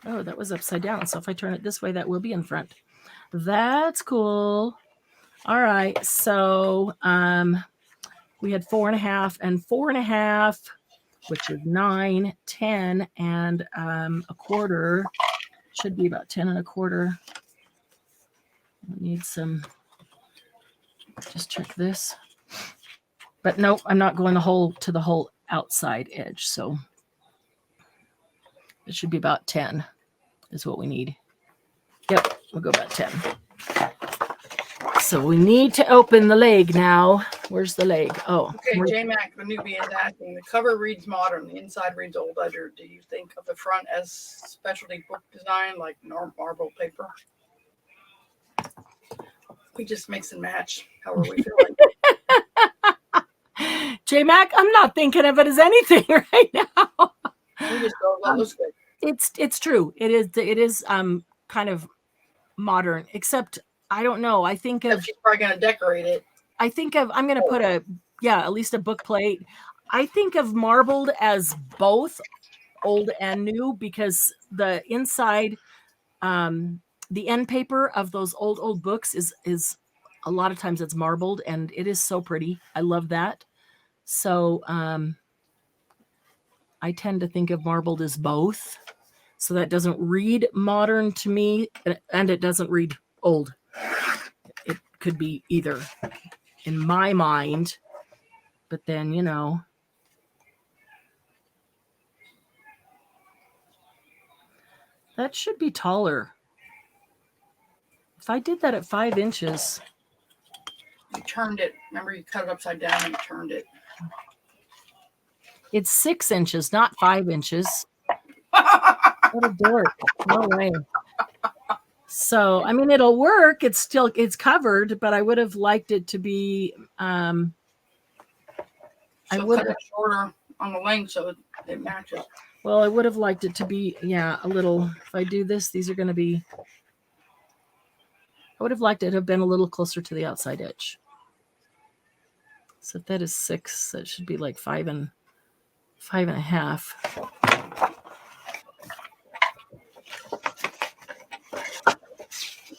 Oh, that was upside down. So if I turn it this way, that will be in front. That's cool. All right. So we had 4.5 and 4.5, which is 9, 10, and a quarter. Should be about 10 1/4. We need some, just check this. But nope, I'm not going to the whole outside edge. So it should be about 10 is what we need. Yep, we'll go about 10. So we need to open the leg now. Where's the leg? Oh. Okay, J-Mac, the newbie is asking, the cover reads modern, the inside reads old ledger. Do you think of the front as specialty book design like marble paper? We just mix and match. How are we feeling? J-Mac, I'm not thinking of it as anything right now. We just go, that looks good. It's true. It is kind of modern, except I don't know. I think of she's probably gonna decorate it. I'm gonna put at least a book plate. I think of marbled as both old and new because the inside, the end paper of those old books is a lot of times it's marbled and it is so pretty. I love that. So I tend to think of marbled as both. So that doesn't read modern to me and it doesn't read old. It could be either in my mind, but then, that should be taller. If I did that at 5 inches. You turned it. Remember, you cut it upside down and turned it. It's 6 inches, not 5 inches. What a dork. No way. So, I mean, it'll work. It's covered, but I would have liked it to be, I would cut it shorter on the length so it matches. Well, I would have liked it to be, a little, if I do this, these are going to be, I would have liked it to have been a little closer to the outside edge. So if that is 6, that should be like 5 and 5.5.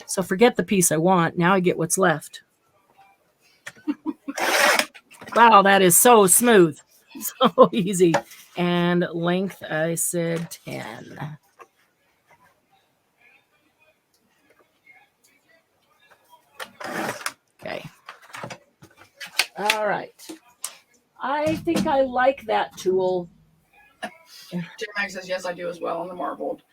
So forget the piece I want. Now I get what's left. Wow, that is so smooth. So easy. And length, I said 10. Okay. All right. I think I like that tool. J-Mac says, yes, I do as well on the marbled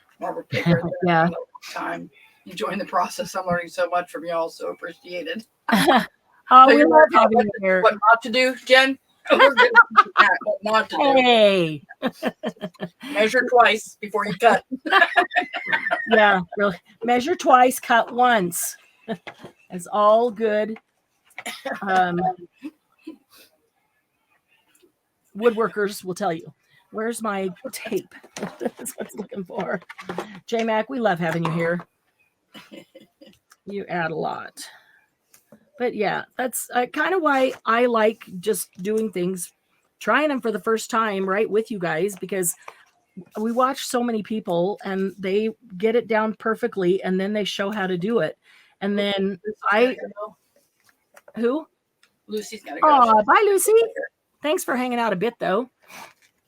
paper. Yeah. Time. Enjoying the process. I'm learning so much from y'all. So appreciated. Oh, so we love having you here. What not to do, Jen? We're good at what not to do. Hey. Measure twice before you cut. Yeah, really. Measure twice, cut once. It's all good. Woodworkers will tell you. Where's my tape? That's what I'm looking for. J-Mac, we love having you here. You add a lot. But yeah, that's kind of why I like just doing things, trying them for the first time, right, with you guys, because we watch so many people and they get it down perfectly and then they show how to do it. And then who? Lucy's got to go. Oh, bye, Lucy. Thanks for hanging out a bit, though.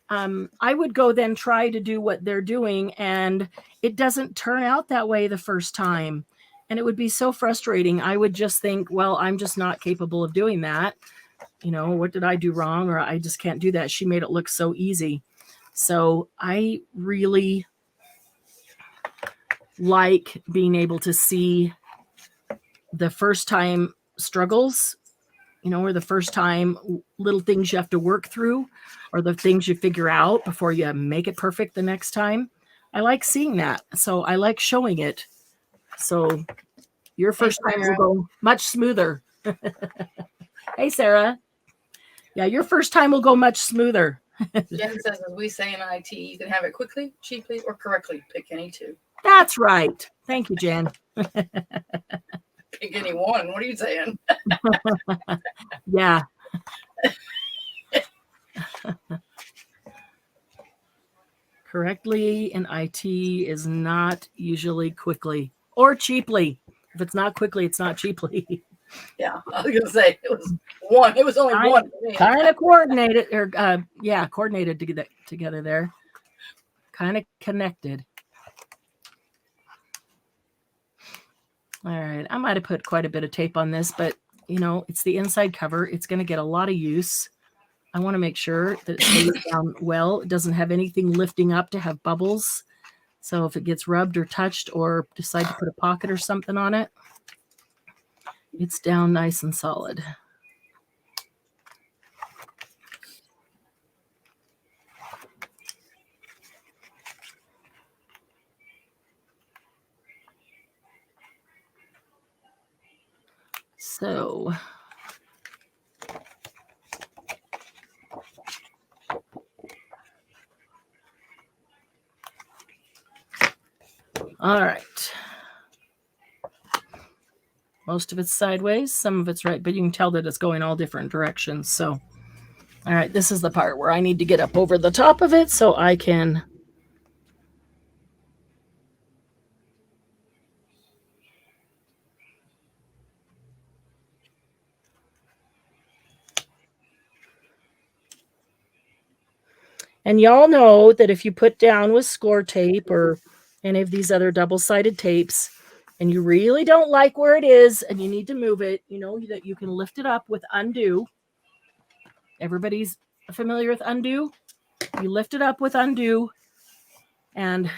I would go then try to do what they're doing, and it doesn't turn out that way the first time. And it would be so frustrating. I would just think, well, I'm just not capable of doing that. What did I do wrong? Or I just can't do that. She made it look so easy. So I really like being able to see the first time struggles, or the first time little things you have to work through or the things you figure out before you make it perfect the next time. I like seeing that. So I like showing it. So your first time will go much smoother. Hey, Sarah. Yeah, your first time will go much smoother. Jen says, as we say in IT, you can have it quickly, cheaply, or correctly. Pick any two. That's right. Thank you, Jen. Pick any one. What are you saying? Yeah. Correctly in IT is not usually quickly or cheaply. If it's not quickly, it's not cheaply. Yeah, I was gonna say it was one. It was only one for me. Kind of coordinated, or coordinated together there. Kind of connected. All right, I might have put quite a bit of tape on this, but you know, it's the inside cover. It's going to get a lot of use. I want to make sure that it stays down well. It doesn't have anything lifting up to have bubbles. So if it gets rubbed or touched or decide to put a pocket or something on it, it's down nice and solid. So all right. Most of it's sideways, some of it's right, but you can tell that it's going all different directions. So, all right, this is the part where I need to get up over the top of it so I can and y'all know that if you put down with score tape or any of these other double-sided tapes and you really don't like where it is and you need to move it, you know that you can lift it up with undo. Everybody's familiar with undo? You lift it up with undo and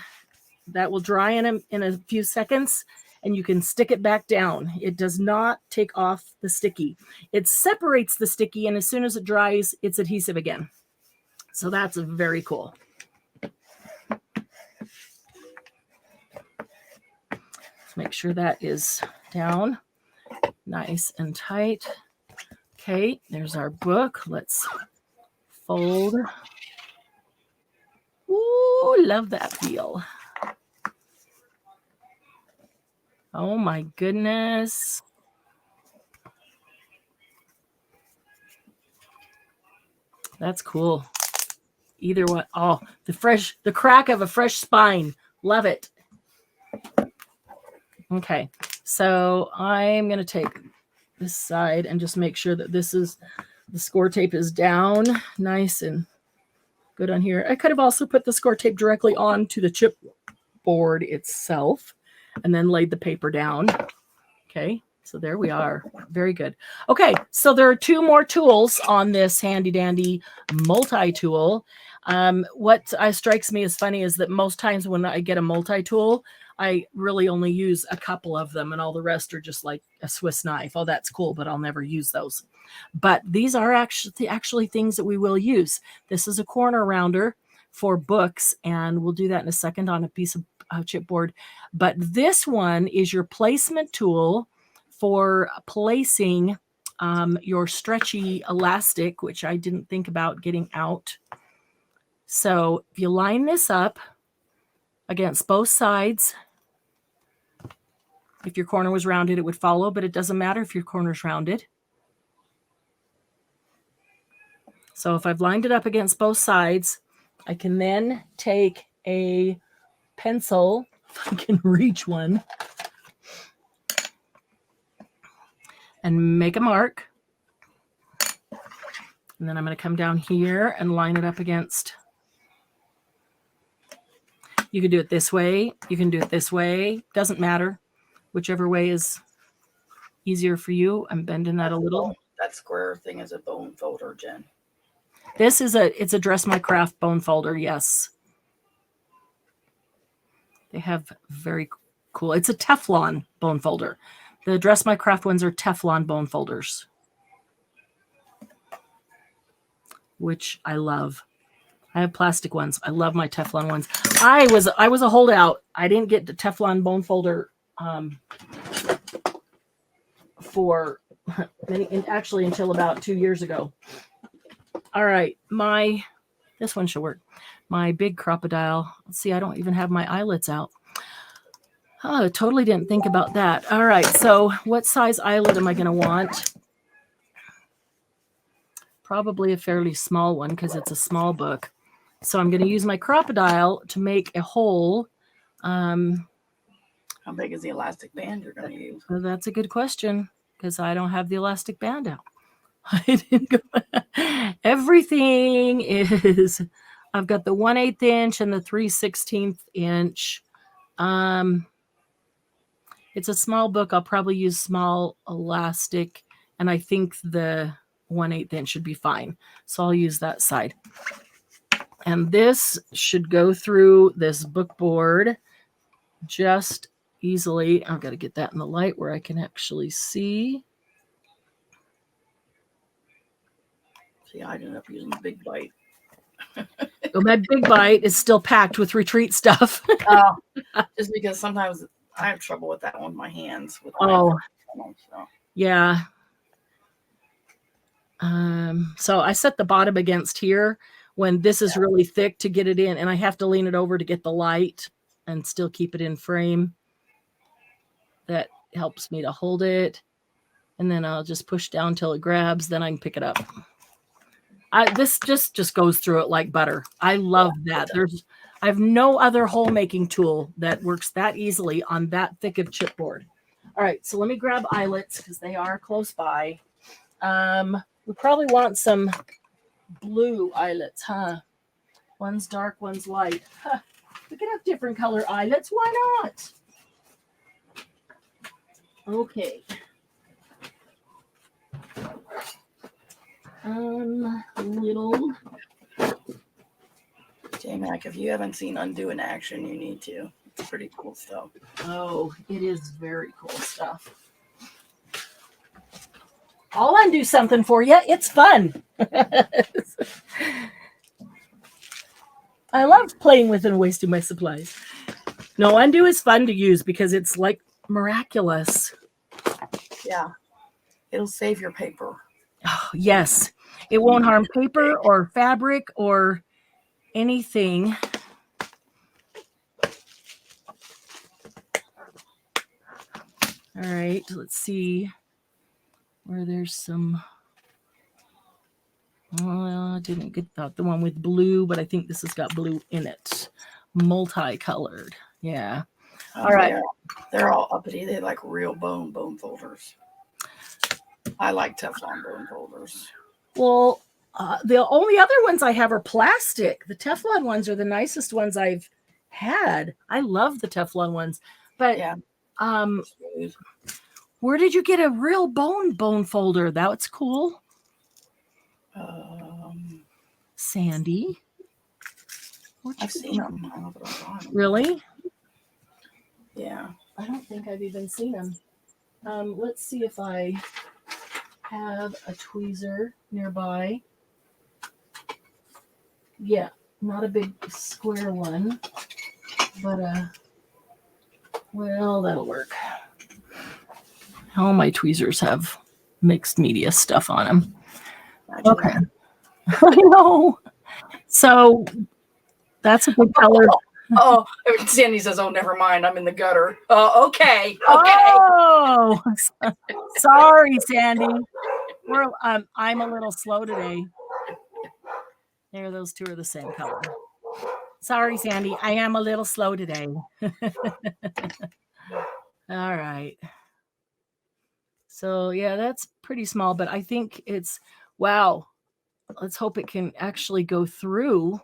that will dry in a few seconds and you can stick it back down. It does not take off the sticky. It separates the sticky and as soon as it dries, it's adhesive again. So that's very cool. Let's make sure that is down nice and tight. Okay, there's our book. Let's fold. Ooh, love that feel. Oh my goodness. That's cool. Either one. Oh, the crack of a fresh spine. Love it. Okay, so I'm going to take this side and just make sure that the score tape is down nice and good on here. I could have also put the score tape directly onto the chipboard itself and then laid the paper down. Okay, so there we are. Very good. Okay, so there are two more tools on this handy dandy multi-tool. What strikes me as funny is that most times when I get a multi-tool, I really only use a couple of them and all the rest are just like a Swiss knife. Oh, that's cool, but I'll never use those. But these are actually things that we will use. This is a corner rounder for books, and we'll do that in a second on a piece of chipboard. But this one is your placement tool for placing your stretchy elastic, which I didn't think about getting out. So if you line this up against both sides, if your corner was rounded, it would follow, but it doesn't matter if your corner's rounded. So if I've lined it up against both sides, I can then take a pencil, if I can reach one, and make a mark. And then I'm going to come down here and line it up against. You can do it this way. You can do it this way. Doesn't matter. Whichever way is easier for you. I'm bending that a little. That square thing is a bone folder, Jen. This is it's a Dress My Craft bone folder. Yes. They have very cool. It's a Teflon bone folder. The Dress My Craft ones are Teflon bone folders, which I love. I have plastic ones. I love my Teflon ones. I was a holdout. I didn't get the Teflon bone folder for actually until about 2 years ago. All right, my This one should work. My big crocodile. Let's see, I don't even have my eyelets out. Oh, I totally didn't think about that. All right, so what size eyelet am I going to want? Probably a fairly small one because it's a small book. So I'm going to use my crocodile to make a hole. How big is the elastic band you're going to use? Well, that's a good question because I don't have the elastic band out. I didn't go. Everything is, I've got the 1/8 inch and the 3/16 inch. It's a small book. I'll probably use small elastic, and I think the 1/8 inch should be fine. So I'll use that side. And this should go through this book board just easily. I've got to get that in the light where I can actually see. See, I ended up using the big bite. So my big bite is still packed with retreat stuff. Just because sometimes I have trouble with that one, my hands. With Yeah. So I set the bottom against here when this is really thick to get it in, and I have to lean it over to get the light and still keep it in frame. That helps me to hold it. And then I'll just push down till it grabs, then I can pick it up. This just goes through it like butter. I love that. I have no other hole making tool that works that easily on that thick of chipboard. All right, so let me grab eyelets because they are close by. We probably want some blue eyelets, huh? One's dark, one's light. Huh. We could have different color eyelets. Why not? Okay. Little. J-Mac, if you haven't seen andDoug in action, you need to. It's pretty cool stuff. Oh, it is very cool stuff. I'll undo something for you. It's fun. I love playing with and wasting my supplies. No, andDoug is fun to use because it's like miraculous. Yeah. It'll save your paper. Oh, yes. It won't harm paper or fabric or anything. All right, let's see where there's some. I didn't get the one with blue, but I think this has got blue in it. Multicolored. Yeah. All right. They're all uppity. They like real bone folders. I like Teflon bone folders. Well, the only other ones I have are plastic. The Teflon ones are the nicest ones I've had. I love the Teflon ones. But yeah. Where did you get a real bone folder? That's cool. Sandy. I've seen them. Really? Yeah. I don't think I've even seen them. Let's see if I have a tweezer nearby. Yeah, not a big square one, but well, that'll work. All my tweezers have mixed media stuff on them. Okay. I know. So that's a good color. Oh, Sandy says, "Oh, never mind. I'm in the gutter." Okay. Oh, sorry, Sandy. I'm a little slow today. There, those two are the same color. Sorry, Sandy. I am a little slow today. All right. So yeah, that's pretty small, but I think it's wow. Let's hope it can actually go through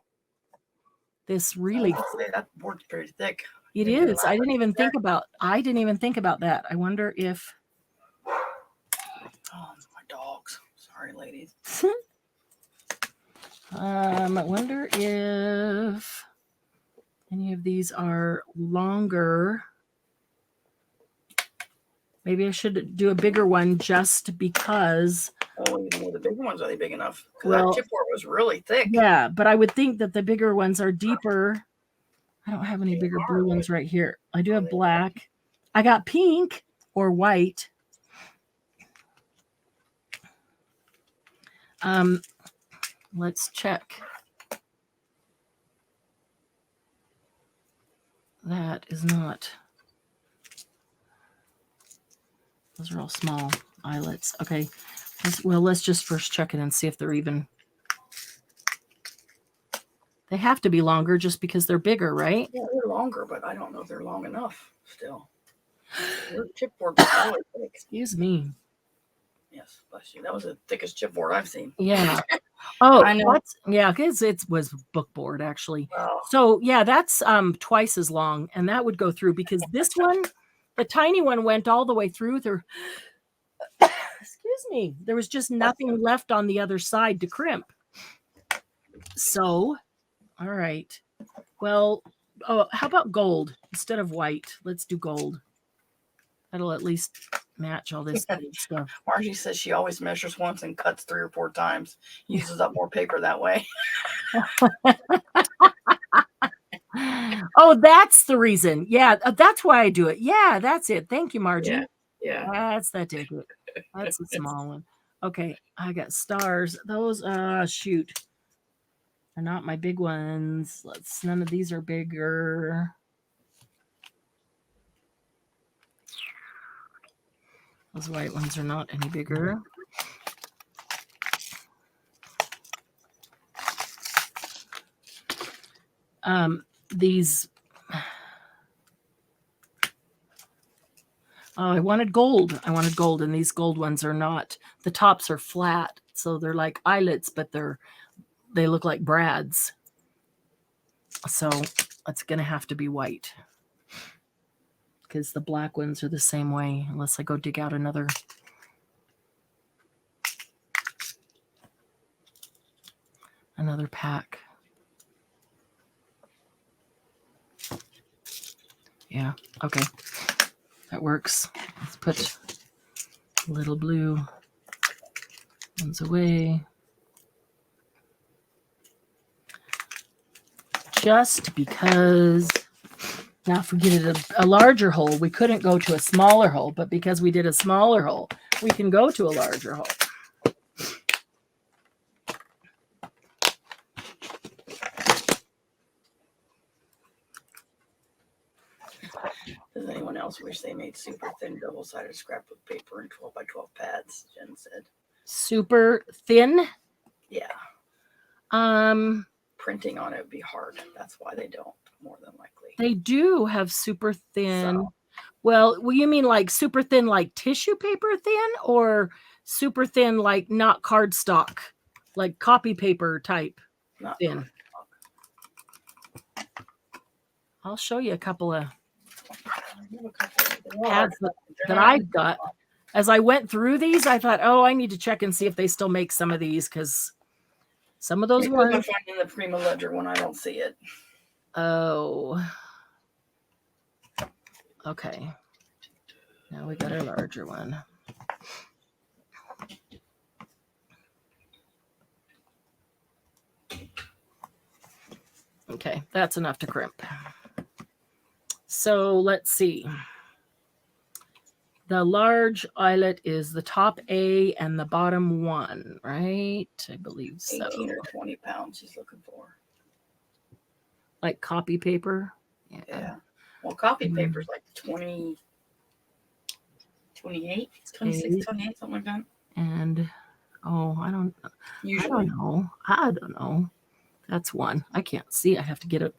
this really. That board's pretty thick. It is. I didn't even think about that. I wonder if. Oh, my dogs. Sorry, ladies. I wonder if any of these are longer. Maybe I should do a bigger one just because. Oh, even the bigger ones, are they big enough? Because that chipboard was really thick. Yeah, but I would think that the bigger ones are deeper. I don't have any bigger blue ones right here. I do have black. I got pink or white. Let's check. That is not. Those are all small eyelets. Okay. Let's just first check it and see if they're even. They have to be longer just because they're bigger, right? Yeah, they're longer, but I don't know if they're long enough still. Your chipboard was really thick. Excuse me. Yes, bless you. That was the thickest chipboard I've seen. Yeah. Oh, I know. Yeah, because it was bookboard actually. Wow. So yeah, that's twice as long, and that would go through because this one, the tiny one, went all the way through. Excuse me. There was just nothing left on the other side to crimp. So, all right. Well, how about gold instead of white? Let's do gold. That'll at least match all this stuff. Margie says she always measures once and cuts 3 or 4 times. Uses up more paper that way. Oh, that's the reason. Yeah, that's why I do it. Yeah, that's it. Thank you, Margie. Yeah. That's that ticket. That's a small one. Okay, I got stars. Those, shoot. They're not my big ones. None of these are bigger. Those white ones are not any bigger. These. Oh, I wanted gold. And these gold ones are not. The tops are flat, so they're like eyelets, but they look like brads. So it's gonna have to be white because the black ones are the same way. Unless I go dig out another. Pack. Yeah. Okay. That works. Let's put little blue ones away. Just because, now forget it, a larger hole, we couldn't go to a smaller hole, but because we did a smaller hole, we can go to a larger hole. Does anyone else wish they made super thin double-sided scrapbook paper and 12 by 12 pads? Jen said. Super thin? Yeah. Printing on it would be hard. That's why they don't, more than likely. They do have super thin. So. Well, you mean like super thin, like tissue paper thin, or super thin, like not cardstock, like copy paper type not thin? I'll show you a couple of pads that I've got. As I went through these, I thought, oh, I need to check and see if they still make some of these, because some of those ones. I'm finding the Prima Ledger one. I don't see it. Oh. Okay. Now we got a larger one. Okay, that's enough to crimp. So let's see. The large eyelet is the top A and the bottom one, right? I believe so. 18 or 20 pounds she's looking for. Like copy paper? Yeah. Well, copy paper is like 20, 28, 26, 28, something like that. And, I don't know. That's one. I can't see. I have to get it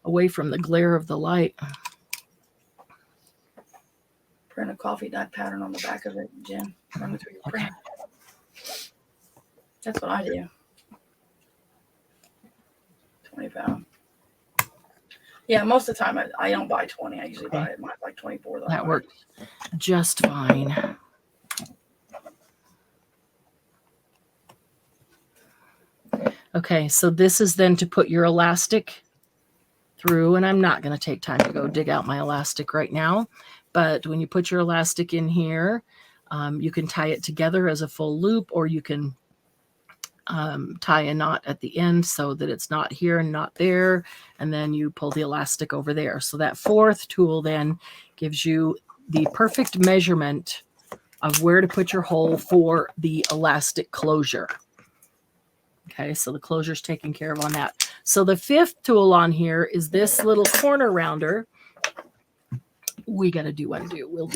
away from the glare of the light. Print a coffee dye pattern on the back of it, Jen. Run it through your print. That's what I do. 20 pounds. Yeah, most of the time I don't buy 20. I usually buy it like 24. That worked just fine. Okay, so this is then to put your elastic through, and I'm not going to take time to go dig out my elastic right now, but when you put your elastic in here, you can tie it together as a full loop, or you can tie a knot at the end so that it's not here and not there, and then you pull the elastic over there. So that fourth tool then gives you the perfect measurement of where to put your hole for the elastic closure. Okay, so the closure's taken care of on that. So the fifth tool on here is this little corner rounder, We got to do undo. We'll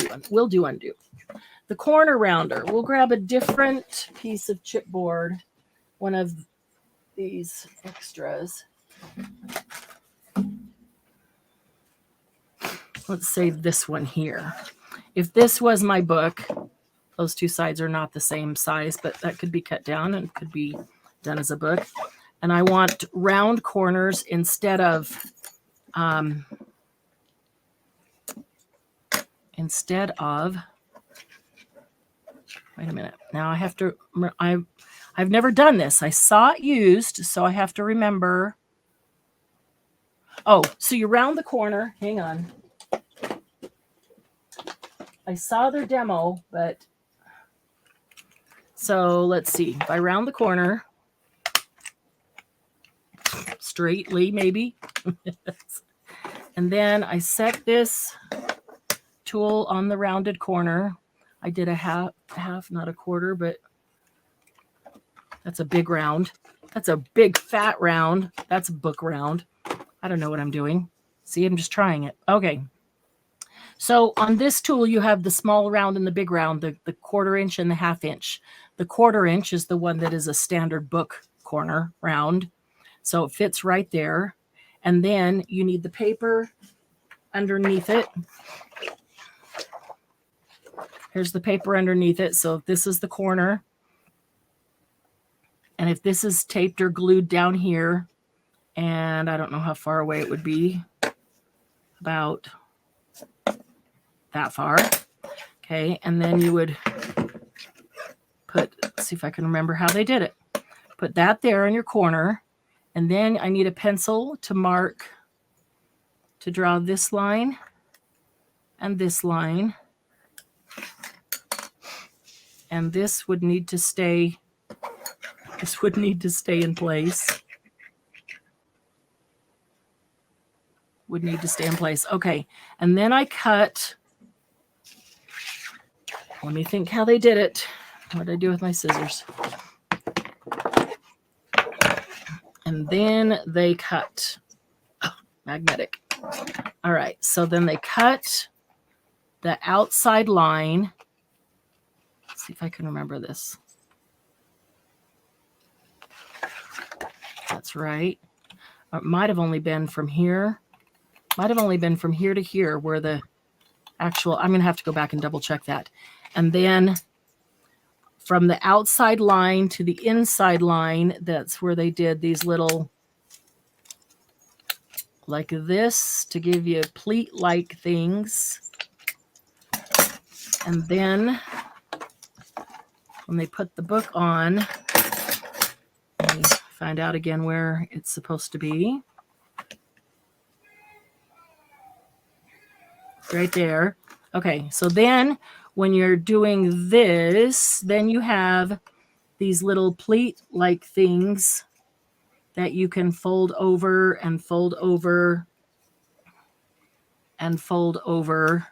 do undo. The corner rounder. We'll grab a different piece of chipboard, one of these extras. Let's say this one here. If this was my book, those two sides are not the same size, but that could be cut down and could be done as a book. And I want round corners instead of wait a minute. Now I have to, I've never done this. I saw it used, so I have to remember. Oh, so you round the corner. Hang on. I saw their demo, but so let's see. If I round the corner straightly, maybe, and then I set this tool on the rounded corner. I did a half, not a quarter, but that's a big round. That's a big fat round. That's a book round. I don't know what I'm doing. See, I'm just trying it. Okay. So on this tool, you have the small round and the big round, the 1/4 inch and the 1/2 inch. The 1/4 inch is the one that is a standard book corner round. So it fits right there. And then you need the paper underneath it. Here's the paper underneath it. So this is the corner. And if this is taped or glued down here, and I don't know how far away it would be, about that far. Okay, and then you would put, let's see if I can remember how they did it. Put that there in your corner, and then I need a pencil to mark, to draw this line and this line. And this would need to stay, in place. Would need to stay in place. Okay, and then I cut. Let me think how they did it. What did I do with my scissors? And then they cut. Oh, magnetic. All right, so then they cut the outside line. Let's see if I can remember this. That's right. It might have only been from here. Might have only been from here to here where the actual, I'm going to have to go back and double check that. And then from the outside line to the inside line, that's where they did these little, like this, to give you pleat-like things. And then when they put the book on, let me find out again where it's supposed to be. Right there. Okay, so then when you're doing this, then you have these little pleat-like things that you can fold over and fold over and fold over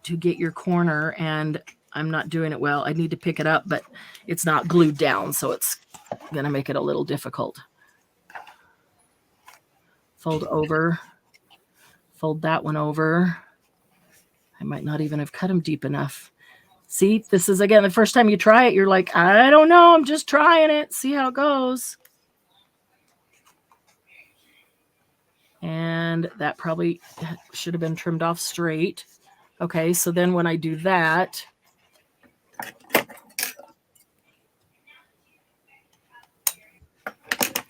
to get your corner. And I'm not doing it well. I need to pick it up, but it's not glued down, so it's going to make it a little difficult. Fold over. Fold that one over. I might not even have cut them deep enough. See, this is, again, the first time you try it, you're like, I don't know, I'm just trying it. See how it goes. And that probably should have been trimmed off straight. Okay, so then when I do that,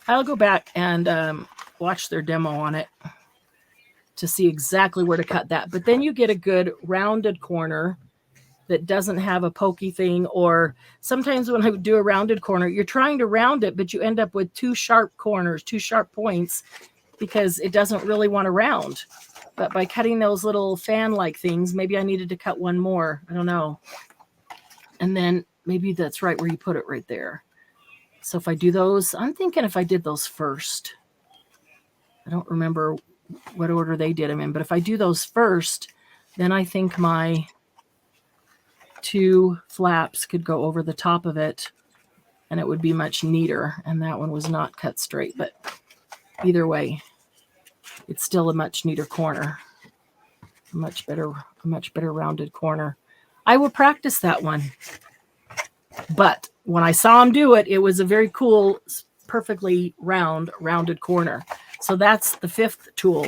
I'll go back and watch their demo on it to see exactly where to cut that. But then you get a good rounded corner that doesn't have a pokey thing. Or sometimes when I do a rounded corner, you're trying to round it, but you end up with two sharp corners, two sharp points, because it doesn't really want to round. But by cutting those little fan-like things, maybe I needed to cut one more. I don't know. And then maybe that's right where you put it, right there. So if I do those, I'm thinking if I did those first. I don't remember what order they did them in, but if I do those first, then I think my two flaps could go over the top of it and it would be much neater. And that one was not cut straight, but either way. it's still a much neater corner, a much better rounded corner. I will practice that one. But when I saw him do it, it was a very cool, perfectly rounded corner. So that's the 5th tool